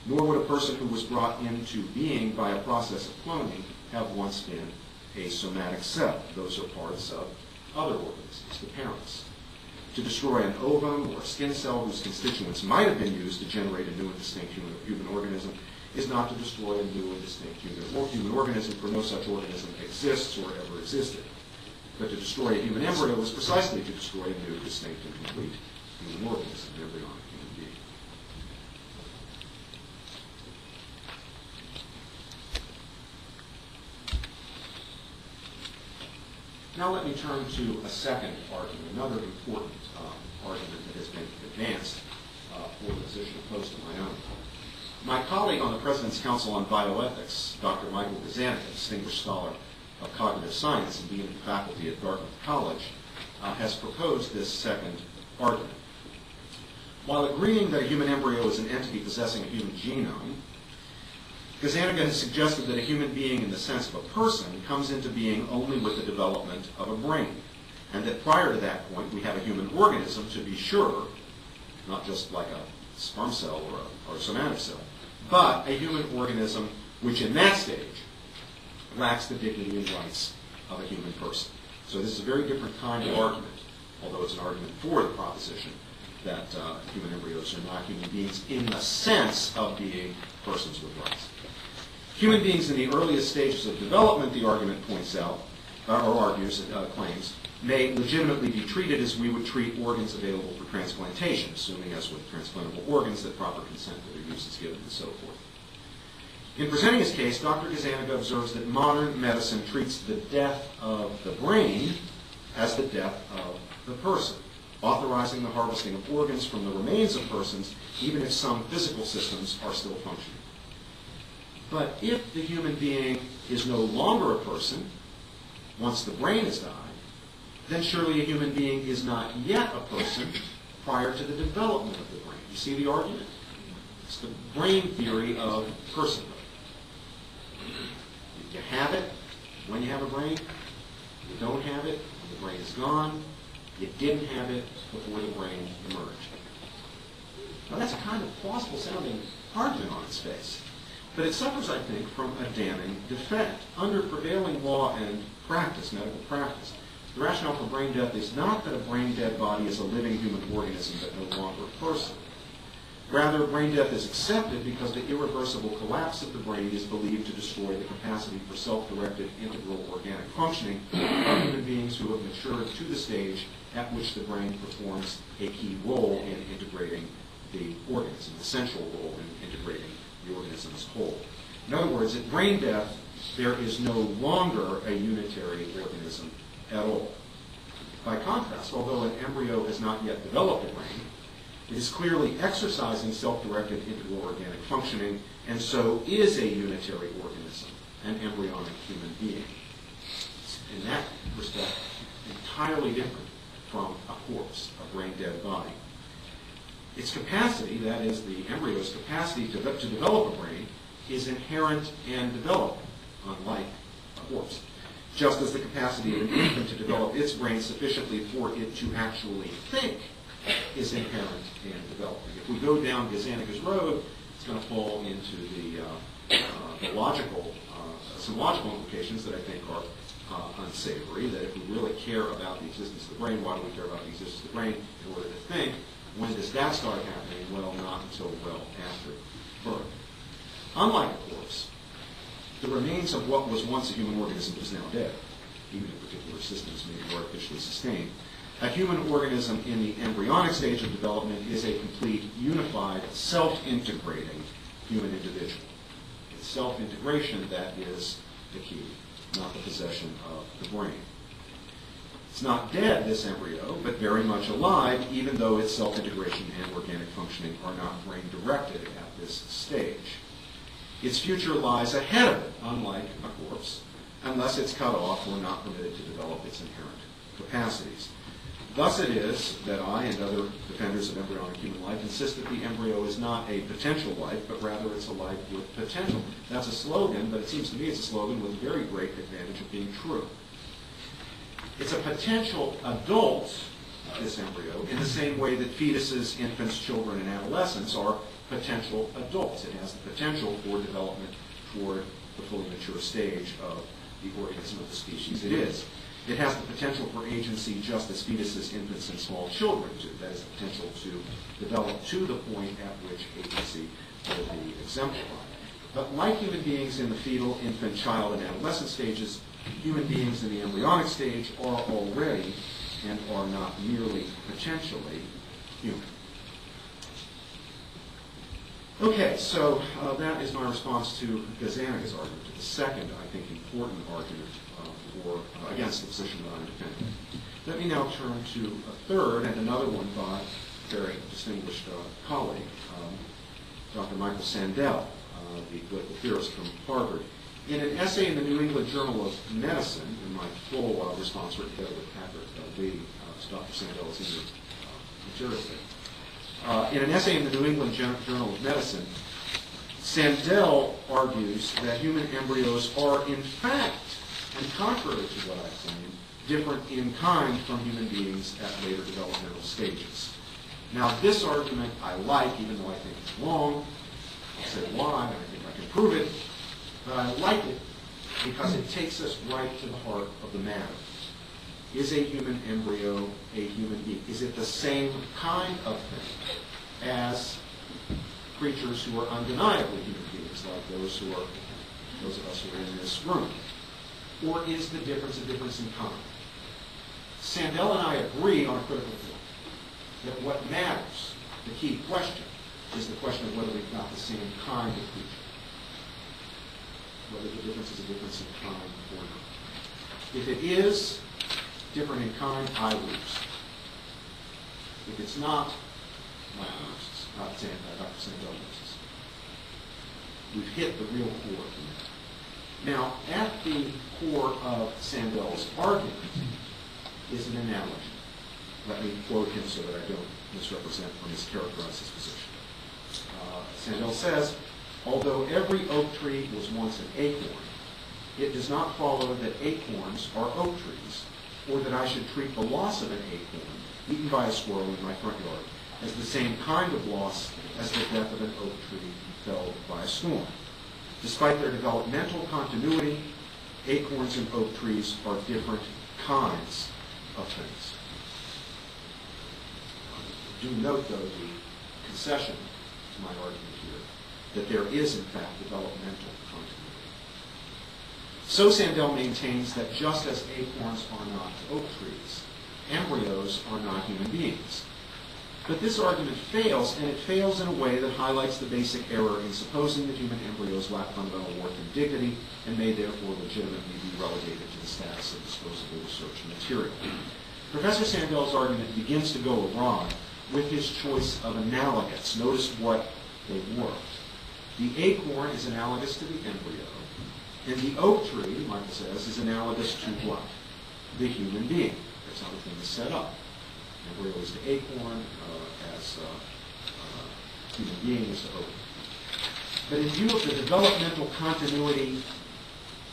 Nor would a person who was brought into being by a process of cloning have once been a somatic cell. Those are parts of other organisms, the parents. To destroy an ovum or a skin cell whose constituents might have been used to generate a new and distinct human organism is not to destroy a new and distinct human organism, for no such organism exists or ever existed. But to destroy a human embryo is precisely to destroy a new, distinct, and complete human organism, an embryonic human being. Now let me turn to a second argument, another important argument that has been advanced for the position opposed to my own. My colleague on the President's Council on Bioethics, Dr. Michael Gazzaniga, distinguished scholar of cognitive science and dean of the faculty at Dartmouth College, has proposed this second argument. While agreeing that a human embryo is an entity possessing a human genome, Gazzaniga has suggested that a human being in the sense of a person comes into being only with the development of a brain, and that prior to that point we have a human organism, to be sure, not just like a sperm cell or a somatic cell, but a human organism which in that stage lacks the dignity and rights of a human person. So this is a very different kind of argument, although it's an argument for the proposition that human embryos are not human beings in the sense of being persons with rights. Human beings in the earliest stages of development, the argument points out, or argues, claims, may legitimately be treated as we would treat organs available for transplantation, assuming, as with transplantable organs, that proper consent for their use is given and so forth. In presenting his case, Dr. Gazzaniga observes that modern medicine treats the death of the brain as the death of the person, authorizing the harvesting of organs from the remains of persons, even if some physical systems are still functioning. But if the human being is no longer a person, once the brain has died, then surely a human being is not yet a person prior to the development of the brain. You see the argument? It's the brain theory of personhood. You have it when you have a brain. You don't have it when the brain is gone. You didn't have it before the brain emerged. Now that's a kind of plausible sounding argument on its face. But it suffers, I think, from a damning defect. Under prevailing law and practice, medical practice, the rationale for brain death is not that a brain-dead body is a living human organism but no longer a person. Rather, brain death is accepted because the irreversible collapse of the brain is believed to destroy the capacity for self-directed, integral organic functioning of human beings who have matured to the stage at which the brain performs a key role in integrating the organism, the central role in integrating the organism as whole. In other words, at brain death, there is no longer a unitary organism at all. By contrast, although an embryo has not yet developed a brain, it is clearly exercising self-directed integral organic functioning, and so is a unitary organism, an embryonic human being. In that respect, entirely different from a corpse, a brain-dead body. Its capacity, that is, the embryo's capacity to develop a brain, is inherent and developing, unlike a corpse. Just as the capacity of an infant to develop its brain sufficiently for it to actually think is inherent and developing. If we go down Gazzaniga's road, it's going to fall into the logical, some logical implications that I think are unsavory, that if we really care about the existence of the brain, why do we care about the existence of the brain in order to think? When does that start happening? Well, not until well after birth. Unlike a corpse, the remains of what was once a human organism is now dead, even if particular systems may be artificially sustained. A human organism in the embryonic stage of development is a complete, unified, self-integrating human individual. It's self-integration that is the key, not the possession of the brain. It's not dead, this embryo, but very much alive, even though its self-integration and organic functioning are not brain-directed at this stage. Its future lies ahead of it, unlike a corpse, unless it's cut off or not permitted to develop its inherent capacities. Thus it is that I and other defenders of embryonic human life insist that the embryo is not a potential life, but rather it's a life with potential. That's a slogan, but it seems to me it's a slogan with a very great advantage of being true. It's a potential adult, this embryo, in the same way that fetuses, infants, children, and adolescents are potential adults. It has the potential for development toward the fully mature stage of the organism of the species it is. It has the potential for agency just as fetuses, infants, and small children do. That is the potential to develop to the point at which agency will be exemplified. But like human beings in the fetal, infant, child, and adolescent stages, human beings in the embryonic stage are already and are not merely potentially human. Okay, so that is my response to Gazzaniga's argument. The second, I think, important argument against the position that I'm defending. Let me now turn to a third and another one by a very distinguished colleague, Dr. Michael Sandel, the political theorist from Harvard. In an essay in the New England Journal of Medicine, in my full response written together with Patrick Lee, Dr. Sandel is in the materials there. In an essay in the New England Journal of Medicine, Sandel argues that human embryos are in fact, and contrary to what I've claimed, different in kind from human beings at later developmental stages. Now this argument I like, even though I think it's wrong. I'll say why, and I think I can prove it. But I like it because it takes us right to the heart of the matter. Is a human embryo a human being? Is it the same kind of thing as creatures who are undeniably human beings, like those of us who are in this room? Or is the difference a difference in kind? Sandel and I agree on a critical point, that what matters, the key question, is the question of whether we've got the same kind of creature. Whether the difference is a difference in kind or not. If it is different in kind, I lose. If it's not, Mike loses. Not Dr. Sandel loses. We've hit the real core of the matter. Now, at the core of Sandel's argument is an analogy. Let me quote him so that I don't misrepresent or mischaracterize his position. Sandel says, although every oak tree was once an acorn, it does not follow that acorns are oak trees, or that I should treat the loss of an acorn, eaten by a squirrel in my front yard, as the same kind of loss as the death of an oak tree felled by a storm. Despite their developmental continuity, acorns and oak trees are different kinds of things. Do note, though, the concession to my argument here, that there is, in fact, developmental continuity. So Sandel maintains that just as acorns are not oak trees, embryos are not human beings. But this argument fails, and it fails in a way that highlights the basic error in supposing that human embryos lack fundamental worth and dignity, and may therefore legitimately be relegated to the status of disposable research material. Professor Sandel's argument begins to go awry with his choice of analogates. Notice what they were. The acorn is analogous to the embryo, and the oak tree, Michael says, is analogous to what? The human being. That's how the thing is set up. Embryo is the acorn, as human being is the oak. But in view of the developmental continuity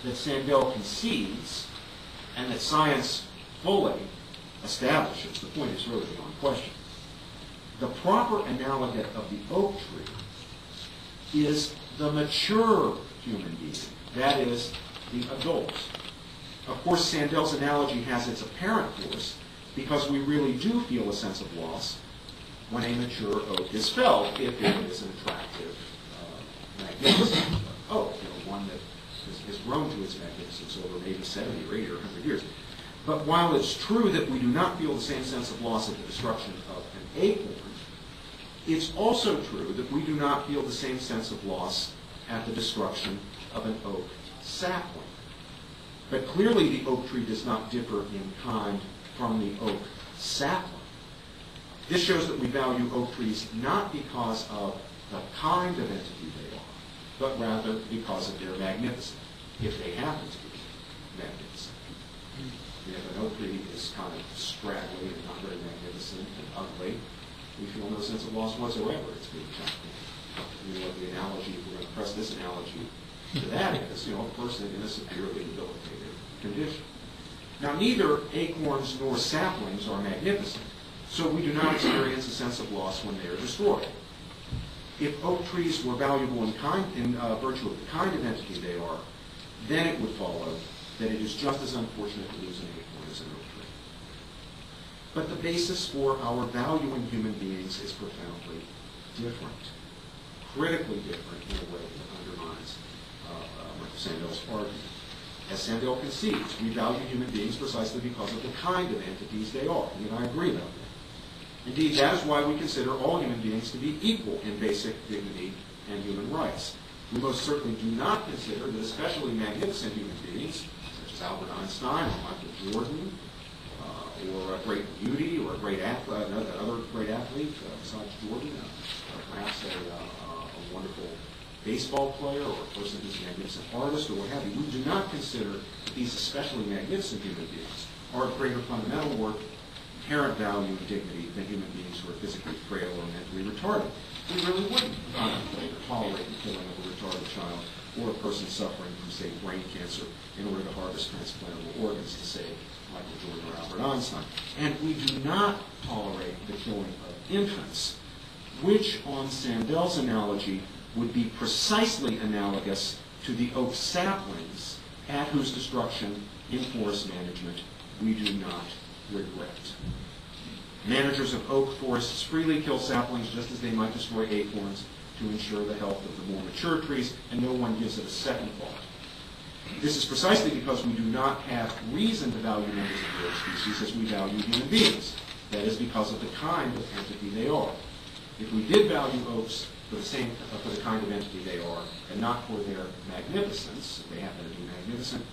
that Sandel concedes, and that science fully establishes, the point is really beyond question. The proper analogate of the oak tree is the mature human being, that is, the adult. Of course, Sandel's analogy has its apparent force because we really do feel a sense of loss when a mature oak is felled, if it is an attractive, magnificent oak, one that has grown to its magnificence over maybe 70 or 80 or 100 years. But while it's true that we do not feel the same sense of loss at the destruction of an acorn, it's also true that we do not feel the same sense of loss at the destruction of an oak sapling. But clearly the oak tree does not differ in kind from the oak sapling. This shows that we value oak trees not because of the kind of entity they are, but rather because of their magnificence, if they happen to be magnificent. If an oak tree is kind of straggly and not very magnificent and ugly, we feel no sense of loss whatsoever. It's being chopped. What the analogy, if we're going to press this analogy to that is, a person in a severely debilitated condition. Now, neither acorns nor saplings are magnificent, so we do not experience a sense of loss when they are destroyed. If oak trees were valuable in virtue of the kind of entity they are, then it would follow that it is just as unfortunate to lose an acorn as an oak tree. But the basis for our valuing human beings is profoundly different, critically different in a way that undermines Michael Sandel's argument. As Sandel concedes, we value human beings precisely because of the kind of entities they are. You and I agree about that. Indeed, that is why we consider all human beings to be equal in basic dignity and human rights. We most certainly do not consider that especially magnificent human beings, such as Albert Einstein or Michael Jordan, or a great beauty, or a great athlete, another great athlete besides Jordan, perhaps a wonderful baseball player, or a person who's a magnificent artist, or what have you. We do not consider that these especially magnificent human beings are of greater fundamental worth, inherent value, and dignity than human beings who are physically frail or mentally retarded. We really wouldn't contemplate or tolerate the killing of a retarded child or a person suffering from, say, brain cancer in order to harvest transplantable organs to save Michael Jordan or Albert Einstein. And we do not tolerate the killing of infants, which, on Sandel's analogy, would be precisely analogous to the oak saplings at whose destruction in forest management we do not regret. Managers of oak forests freely kill saplings just as they might destroy acorns to ensure the health of the more mature trees, and no one gives it a second thought. This is precisely because we do not have reason to value members of the oak species as we value human beings. That is because of the kind of entity they are. If we did value oaks for the kind of entity they are, and not for their magnificence, if they happen to be magnificent,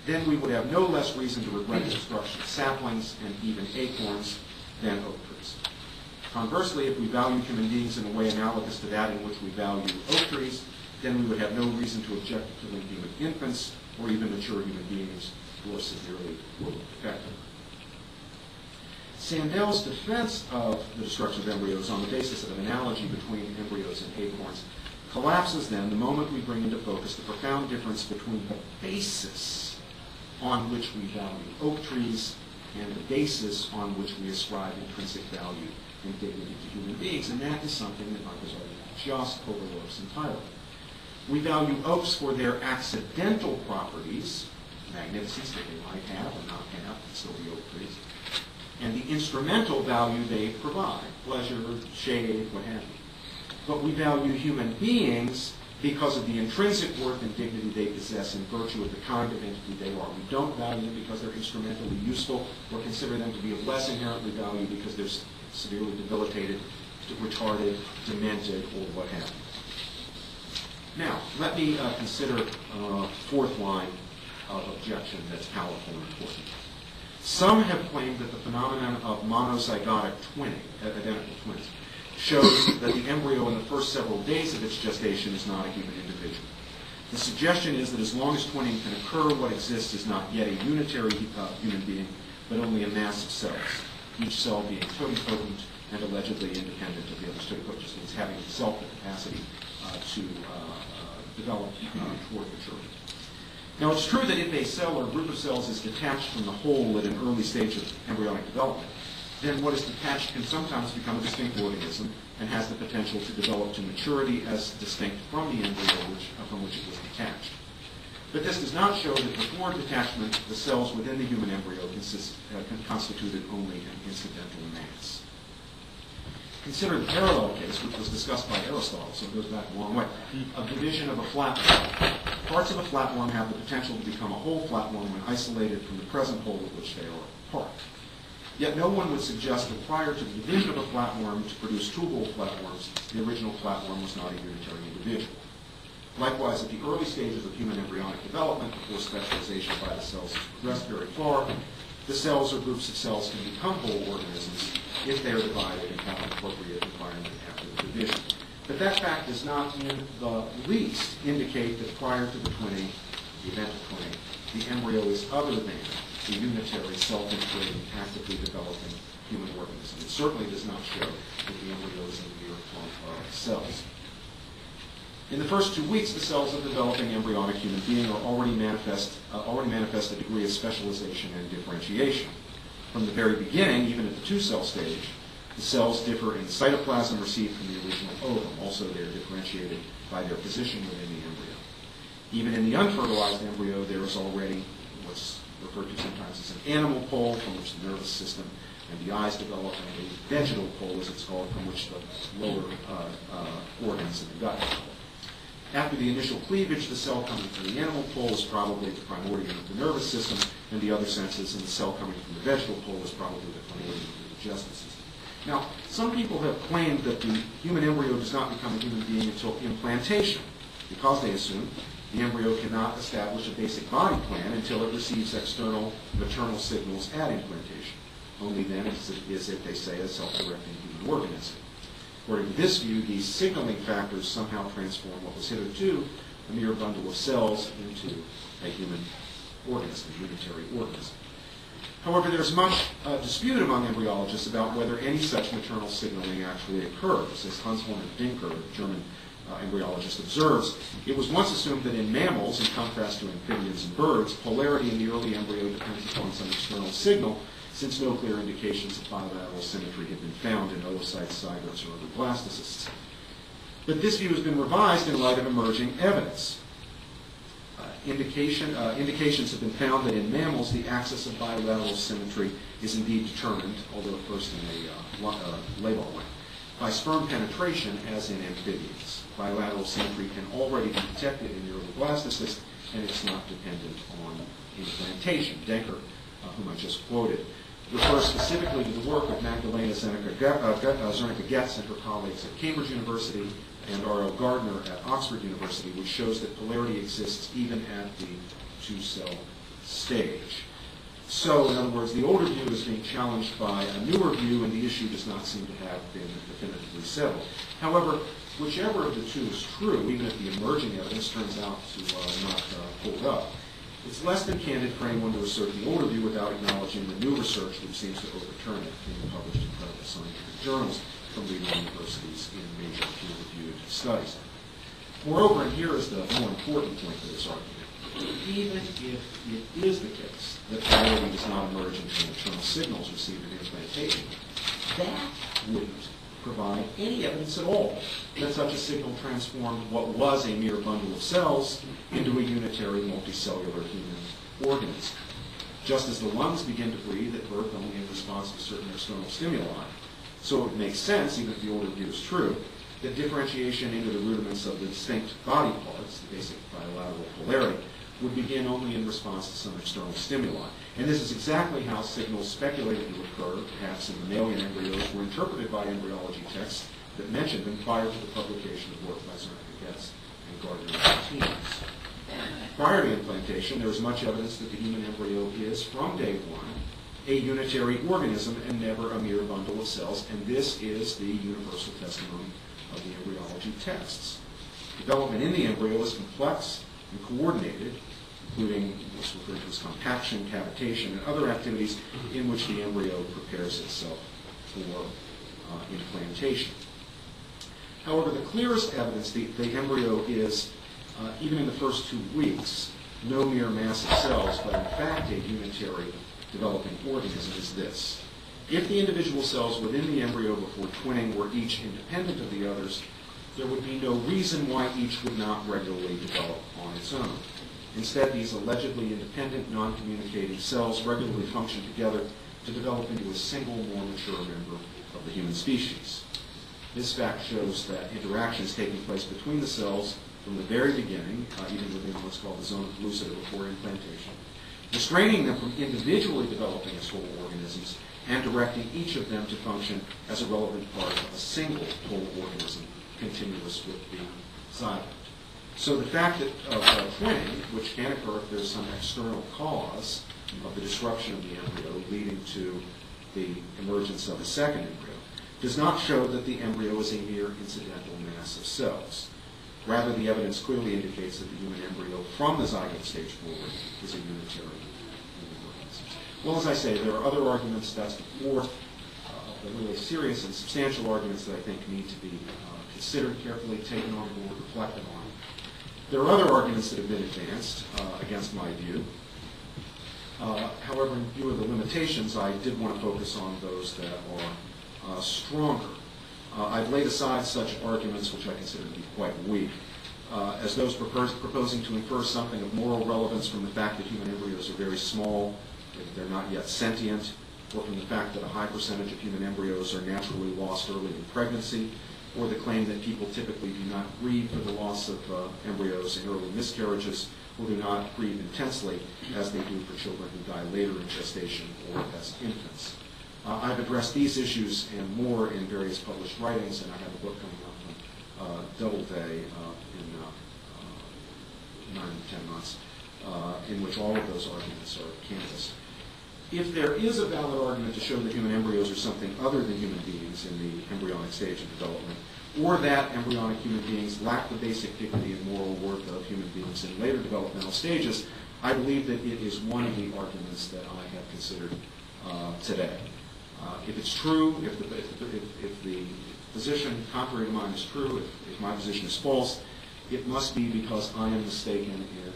then we would have no less reason to regret the destruction of saplings and even acorns than oak trees. Conversely, if we value human beings in a way analogous to that in which we value oak trees, then we would have no reason to object to killing human infants or even mature human beings who are severely defective. Sandel's defense of the destruction of embryos on the basis of an analogy between embryos and acorns collapses then the moment we bring into focus the profound difference between the basis on which we value oak trees and the basis on which we ascribe intrinsic value and dignity to human beings. And that is something that Marcus Aurelius just overlooks entirely. We value oaks for their accidental properties, magnificence that they might have or not have, and still be oak trees, and the instrumental value they provide, pleasure, shade, what have you. But we value human beings because of the intrinsic worth and dignity they possess in virtue of the kind of entity they are. We don't value them because they're instrumentally useful or consider them to be of less inherently value because they're severely debilitated, retarded, demented, or what have you. Now, let me consider a fourth line of objection that's powerful and important. Some have claimed that the phenomenon of monozygotic twinning, identical twins, shows that the embryo in the first several days of its gestation is not a human individual. The suggestion is that as long as twinning can occur, what exists is not yet a unitary human being, but only a mass of cells, each cell being totipotent and allegedly independent of the other. Totipotent just means having itself the capacity to develop toward maturity. Now, it's true that if a cell or group of cells is detached from the whole at an early stage of embryonic development, then what is detached can sometimes become a distinct organism and has the potential to develop to maturity as distinct from the embryo from which it was detached. But this does not show that before detachment, the cells within the human embryo constituted only an incidental mass. Consider the parallel case, which was discussed by Aristotle, so it goes back a long way, of division of a flatworm. Parts of a flatworm have the potential to become a whole flatworm when isolated from the present whole of which they are part. Yet no one would suggest that prior to the division of a flatworm to produce two whole flatworms, the original flatworm was not a unitary individual. Likewise, at the early stages of human embryonic development, before specialization by the cells has progressed very far, the cells or groups of cells can become whole organisms if they are divided and have an appropriate environment after the division. But that fact does not in the least indicate that prior to the twinning, the event of twinning, the embryo is other than the unitary, self-integrating, actively developing human organism. It certainly does not show that the embryo is a mere clump of cells. In the first 2 weeks, the cells of the developing embryonic human being are already manifest a degree of specialization and differentiation. From the very beginning, even at the 2-cell stage, the cells differ in cytoplasm received from the original ovum. Also, they are differentiated by their position within the embryo. Even in the unfertilized embryo, there is already what's referred to sometimes as an animal pole from which the nervous system and the eyes develop, and a vegetal pole, as it's called, from which the lower organs of the gut develop. After the initial cleavage, the cell coming from the animal pole is probably the primordium of the nervous system and the other senses, and the cell coming from the vegetal pole is probably the primordium of the digestive system. Now, some people have claimed that the human embryo does not become a human being until implantation, because they assume The embryo cannot establish a basic body plan until it receives external maternal signals at implantation. Only then is it, they say, a self-directing human organism. According to this view, these signaling factors somehow transform what was hitherto a mere bundle of cells into a human organism, a unitary organism. However, there's much dispute among embryologists about whether any such maternal signaling actually occurs. As Hans-Werner Dinker, a German embryologist, observes, it was once assumed that in mammals, in contrast to amphibians and birds, polarity in the early embryo depends upon some external signal, since no clear indications of bilateral symmetry had been found in oocytes, zygotes, or other blastocysts. But this view has been revised in light of emerging evidence. Indications have been found that in mammals the axis of bilateral symmetry is indeed determined, although at first in a labile way, by sperm penetration as in amphibians. Bilateral symmetry can already be detected in the early blastocyst, and it's not dependent on implantation. Denker, whom I just quoted, refers specifically to the work of Magdalena Zernicka-Getz and her colleagues at Cambridge University and R.L. Gardner at Oxford University, which shows that polarity exists even at the two-cell stage. So, in other words, the older view is being challenged by a newer view, and the issue does not seem to have been definitively settled. However, whichever of the two is true, even if the emerging evidence turns out to not hold up, it's less than candid for anyone to assert the older view without acknowledging the new research which seems to overturn it, being published in credible scientific journals from leading universities in major peer-reviewed studies. Moreover, and here is the more important point to this argument, even if it is the case that polarity does not emerge until maternal signals received in implantation, that wouldn't provide any evidence at all that such a signal transformed what was a mere bundle of cells into a unitary multicellular human organism. Just as the lungs begin to breathe at birth only in response to certain external stimuli, so it makes sense, even if the older view is true, that differentiation into the rudiments of the distinct body parts, the basic bilateral polarity, would begin only in response to some external stimuli. And this is exactly how signals speculated to occur, perhaps in mammalian embryos, were interpreted by embryology texts that mentioned them prior to the publication of work by Zernicka-Getz and Gardner in the teens. Prior to implantation, there is much evidence that the human embryo is, from day one, a unitary organism and never a mere bundle of cells, and this is the universal testimony of the embryology texts. Development in the embryo is complex and coordinated, including what's referred to as compaction, cavitation, and other activities in which the embryo prepares itself for implantation. However, the clearest evidence the embryo is, even in the first 2 weeks, no mere mass of cells, but in fact a unitary developing organism is this. If the individual cells within the embryo before twinning were each independent of the others, there would be no reason why each would not regularly develop on its own. Instead, these allegedly independent, non-communicating cells regularly function together to develop into a single, more mature member of the human species. This fact shows that interactions taking place between the cells from the very beginning, even within what's called the zone of lucida before implantation, restraining them from individually developing as whole organisms and directing each of them to function as a relevant part of a single whole organism continuous with the zygote. So the fact that twinning, which can occur if there's some external cause of the disruption of the embryo leading to the emergence of a second embryo, does not show that the embryo is a mere incidental mass of cells. Rather, the evidence clearly indicates that the human embryo from the zygote stage forward is a unitary human organism. Well, as I say, there are other arguments. That's the fourth, the really serious and substantial arguments that I think need to be considered carefully, taken on board, reflected on. There are other arguments that have been advanced against my view. However, in view of the limitations, I did want to focus on those that are stronger. I've laid aside such arguments which I consider to be quite weak, as those proposing to infer something of moral relevance from the fact that human embryos are very small, that they're not yet sentient, or from the fact that a high percentage of human embryos are naturally lost early in pregnancy, or the claim that people typically do not grieve for the loss of embryos in early miscarriages, or do not grieve intensely as they do for children who die later in gestation or as infants. I've addressed these issues and more in various published writings, and I have a book coming out on Doubleday 9 to 10 months, in which all of those arguments are canvassed. If there is a valid argument to show that human embryos are something other than human beings in the embryonic stage of development, or that embryonic human beings lack the basic dignity and moral worth of human beings in later developmental stages, I believe that it is one of the arguments that I have considered today. If it's true, if the position contrary to mine is true, if my position is false, it must be because I am mistaken in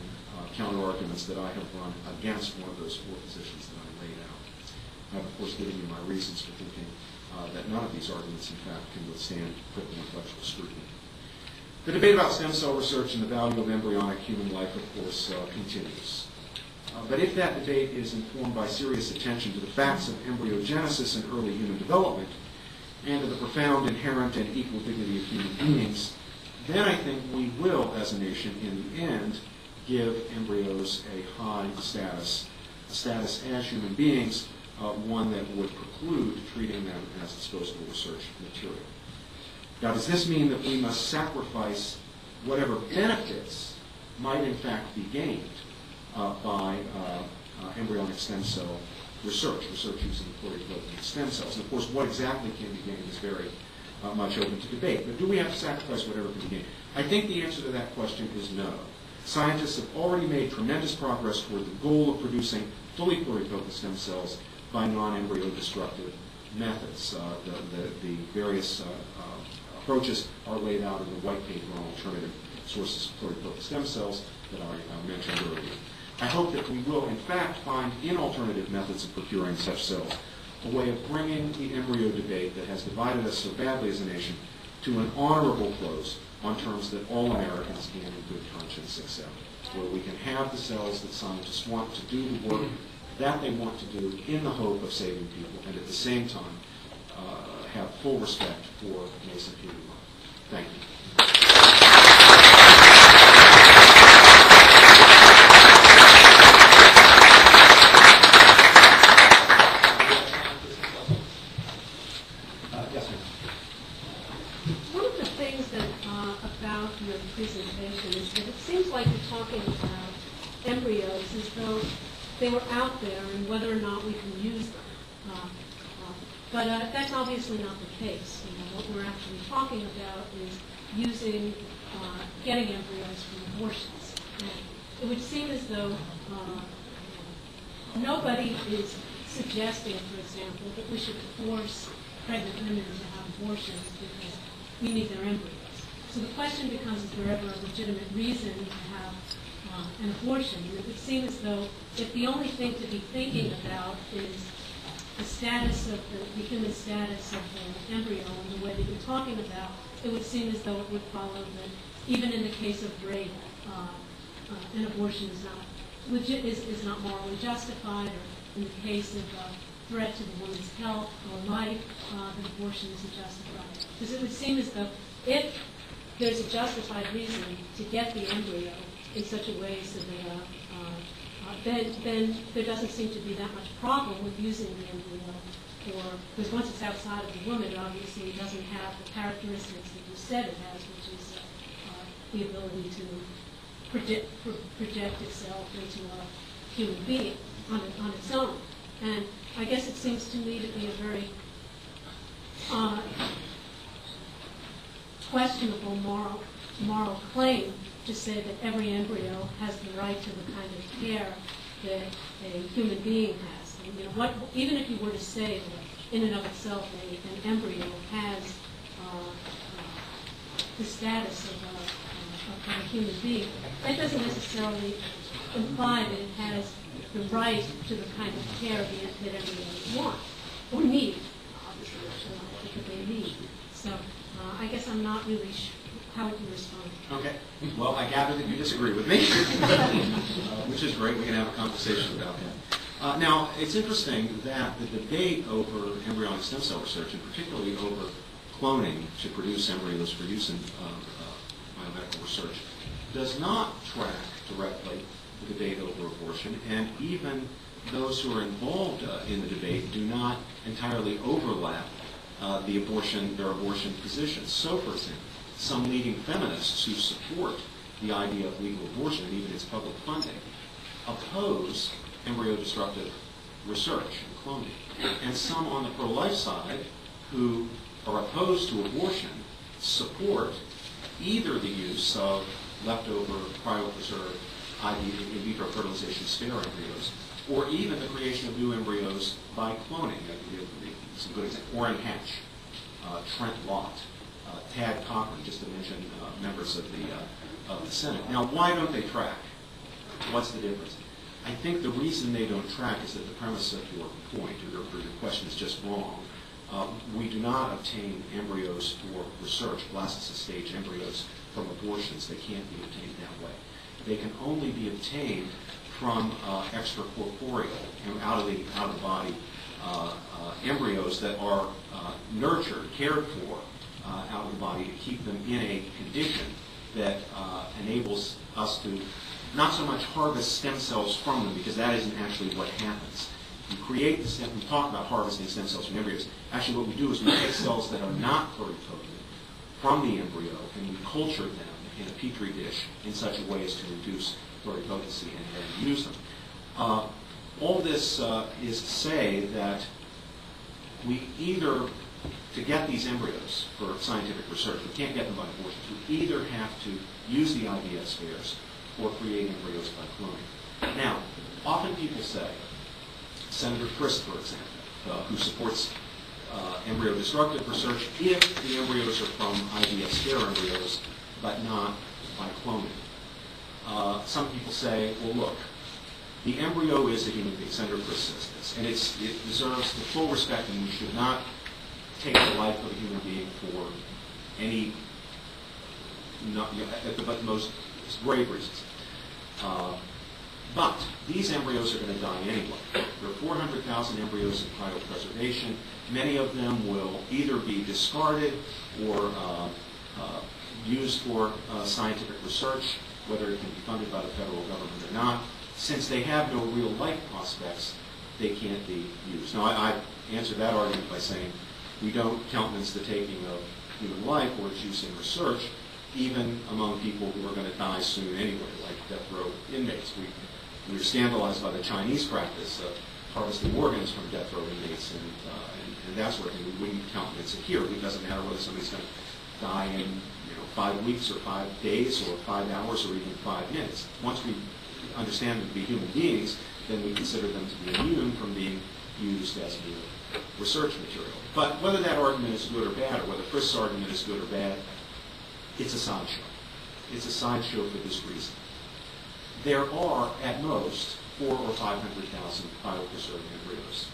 counter-arguments that I have run against one of those four positions that I laid out. I've, of course, given you my reasons for thinking that none of these arguments, in fact, can withstand critical intellectual scrutiny. The debate about stem cell research and the value of embryonic human life, of course, continues. But if that debate is informed by serious attention to the facts of embryogenesis and early human development, and to the profound, inherent, and equal dignity of human beings, then I think we will, as a nation, in the end, give embryos a high status, a status as human beings, one that would preclude treating them as disposable research material. Now, does this mean that we must sacrifice whatever benefits might in fact be gained by embryonic stem cell research using pluripotent stem cells? And of course, what exactly can be gained is very much open to debate. But do we have to sacrifice whatever can be gained? I think the answer to that question is no. Scientists have already made tremendous progress toward the goal of producing fully pluripotent stem cells by non-embryo destructive methods. The various approaches are laid out in the white paper on alternative sources of pluripotent stem cells that I mentioned earlier. I hope that we will, in fact, find in alternative methods of procuring such cells a way of bringing the embryo debate that has divided us so badly as a nation to an honorable close on terms that all Americans can in good conscience accept, where we can have the cells that scientists want to do the work that they want to do in the hope of saving people, and at the same time have full respect for nascent human life. Thank you. One of the things that about your presentation is that it seems like you're talking about embryos as though they were out there and whether or not we can use them. But that's obviously not the case. What we're actually talking about is using, getting embryos from abortions. And it would seem as though nobody is suggesting, for example, that we should force pregnant women to have abortions because we need their embryos. So the question becomes, is there ever a legitimate reason to have an abortion? And it would seem as though if the only thing to be thinking about is the status of the human status of the embryo and the way that you're talking about, it would seem as though it would follow that even in the case of rape, an abortion is not morally justified, or in the case of threat to the woman's health or life, that abortion isn't justified. Because it would seem as though if there's a justified reason to get the embryo in such a way so that then there doesn't seem to be that much problem with using the embryo, because once it's outside of the woman, obviously it doesn't have the characteristics that you said it has, which is the ability to project itself into a human being on its own. And I guess it seems to me to be a very questionable moral claim to say that every embryo has the right to the kind of care that a human being has. And, even if you were to say that in and of itself an embryo has the status of a human being, that doesn't necessarily imply that it has the right to the kind of care that embryos want or need. Obviously, that's what they need. So I guess I'm not really sure. How would you respond? Okay. Well, I gather that you disagree with me, which is great. We can have a conversation about that. Now, it's interesting that the debate over embryonic stem cell research, and particularly over cloning to produce embryos for use in biomedical research, does not track directly the debate over abortion, and even those who are involved in the debate do not entirely overlap their abortion positions. So, for example, some leading feminists who support the idea of legal abortion and even its public funding, oppose embryo-destructive research and cloning. And some on the pro-life side who are opposed to abortion support either the use of leftover cryopreserved in vitro fertilization spare embryos, or even the creation of new embryos by cloning. Some good examples: Orrin Hatch, Trent Lott, Tad Cochran, just to mention members of the Senate. Now, why don't they track? What's the difference? I think the reason they don't track is that the premise of your point, or your question, is just wrong. We do not obtain embryos for research, blastocyst stage embryos, from abortions. They can't be obtained that way. They can only be obtained from extracorporeal, out of the body embryos that are nurtured, cared for out of the body to keep them in a condition that enables us to not so much harvest stem cells from them, because that isn't actually what happens. You create the stem, we talk about harvesting stem cells from embryos. Actually, what we do is we take cells that are not pluripotent from the embryo and we culture them in a petri dish in such a way as to reduce pluripotency and then use them. All this is to say that we either, to get these embryos for scientific research, we can't get them by abortions. We either have to use the IVF spares or create embryos by cloning. Now, often people say, Senator Frist, for example, who supports embryo-destructive research if the embryos are from IVF spare embryos, but not by cloning. Some people say, well, look, the embryo is a human being. Senator Frist says this, and it deserves the full respect, and we should not take the life of a human being for any, at the most grave reasons. But these embryos are going to die anyway. There are 400,000 embryos in cryopreservation. Many of them will either be discarded or used for scientific research, whether it can be funded by the federal government or not. Since they have no real life prospects, they can't be used. Now, I answered that argument by saying we don't countenance the taking of human life or its use in research, even among people who are going to die soon anyway, like death row inmates. We were scandalized by the Chinese practice of harvesting organs from death row inmates and that sort of thing. We wouldn't countenance it here. It doesn't matter whether somebody's going to die in 5 weeks or 5 days or 5 hours or even 5 minutes. Once we understand them to be human beings, then we consider them to be immune from being used as research material. But whether that argument is good or bad, or whether Frist's argument is good or bad, it's a sideshow. It's a sideshow for this reason. There are, at most, 400,000 or 500,000 cryopreserved embryos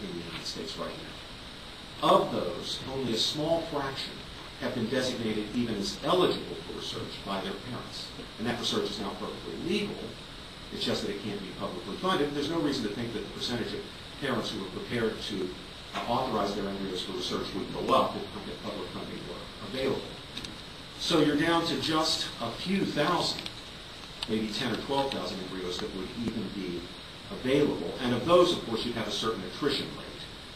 in the United States right now. Of those, only a small fraction have been designated even as eligible for research by their parents. And that research is now perfectly legal. It's just that it can't be publicly funded. There's no reason to think that the percentage of parents who are prepared to authorize their embryos for research would go up if public funding were available. So you're down to just a few thousand, maybe 10 or 12,000 embryos that would even be available. And of those, of course, you'd have a certain attrition rate.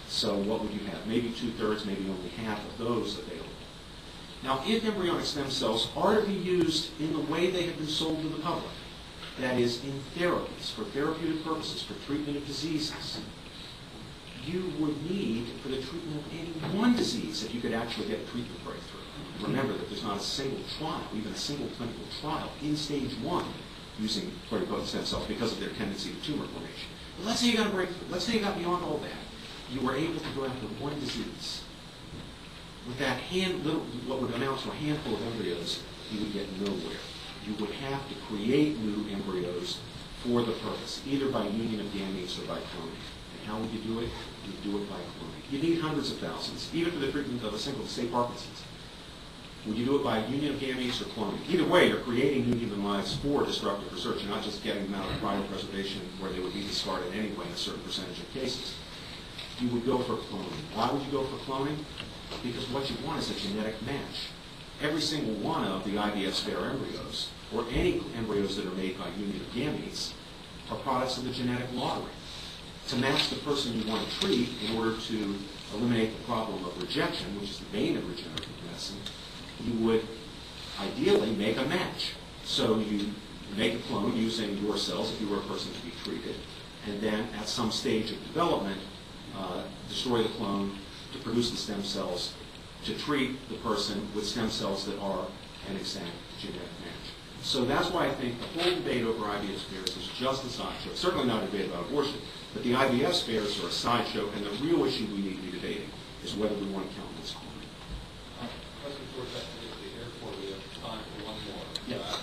So what would you have? Maybe 2/3, maybe only half of those available. Now, if embryonic stem cells are to be used in the way they have been sold to the public, that is, in therapies, for therapeutic purposes, for treatment of diseases, you would need, for the treatment of any one disease, if you could actually get a treatment breakthrough. Remember that there's not a single trial, even a single clinical trial, in stage 1 using pluripotent stem cells because of their tendency to tumor formation. But let's say you got a breakthrough. Let's say you got beyond all that. You were able to go after one disease. With that what would amount to a handful of embryos, you would get nowhere. You would have to create new embryos for the purpose, either by union of gametes or by cloning. And how would you do it? You'd do it by cloning. You need hundreds of thousands, even for the treatment of a single, say, Parkinson's. Would you do it by union of gametes or cloning? Either way, you're creating new human lives for destructive research. You're not just getting them out of cryopreservation where they would be discarded anyway in a certain percentage of cases. You would go for cloning. Why would you go for cloning? Because what you want is a genetic match. Every single one of the IVF spare embryos, or any embryos that are made by union of gametes, are products of the genetic lottery. To match the person you want to treat in order to eliminate the problem of rejection, which is the bane of regenerative medicine, you would ideally make a match. So you make a clone using your cells if you were a person to be treated, and then at some stage of development, destroy the clone to produce the stem cells to treat the person with stem cells that are an exact genetic match. So that's why I think the whole debate over IVF spares is just a sideshow. Certainly not a debate about abortion, but the IVF spares are a sideshow, and the real issue we need to be debating is whether we want to count this clone. Just before we get to the airport, we have time for one more. Yes.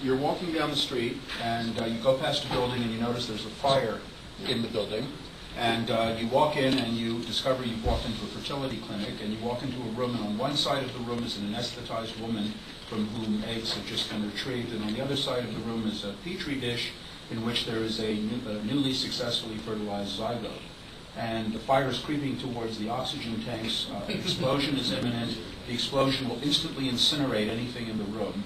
You're walking down the street, and you go past a building, and you notice there's a fire in the building. And you walk in, and you discover you've walked into a fertility clinic, and you walk into a room, and on one side of the room is an anesthetized woman from whom eggs have just been retrieved, and on the other side of the room is a petri dish in which there is a newly successfully fertilized zygote. And the fire is creeping towards the oxygen tanks. An explosion is imminent. The explosion will instantly incinerate anything in the room.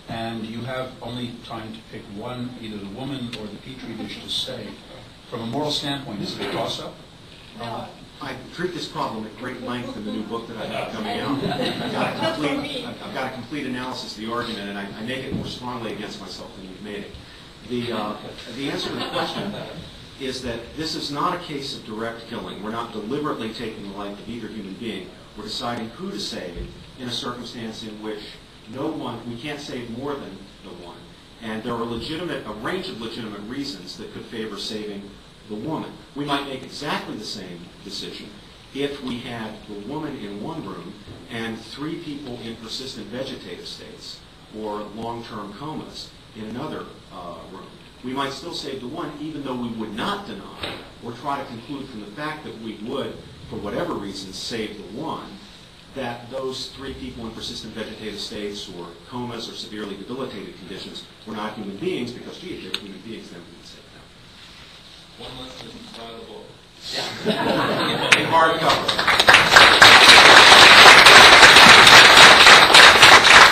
And you have only time to pick one, either the woman or the petri dish to save. From a moral standpoint, is it a toss-up? I treat this problem at great length in the new book that I have coming out. I've got a complete analysis of the argument, and I make it more strongly against myself than you've made it. The answer to the question is that this is not a case of direct killing. We're not deliberately taking the life of either human being. We're deciding who to save in a circumstance in which we can't save more than the one. And there are a range of legitimate reasons that could favor saving the woman. We might make exactly the same decision if we had the woman in one room and 3 people in persistent vegetative states or long-term comas in another room. We might still save the one, even though we would not deny or try to conclude from the fact that we would, for whatever reason, save the one, that those 3 people in persistent vegetative states or comas or severely debilitated conditions were not human beings, because, gee, if they were human beings, then we would save them. One less than viable. Yeah. In hardcover.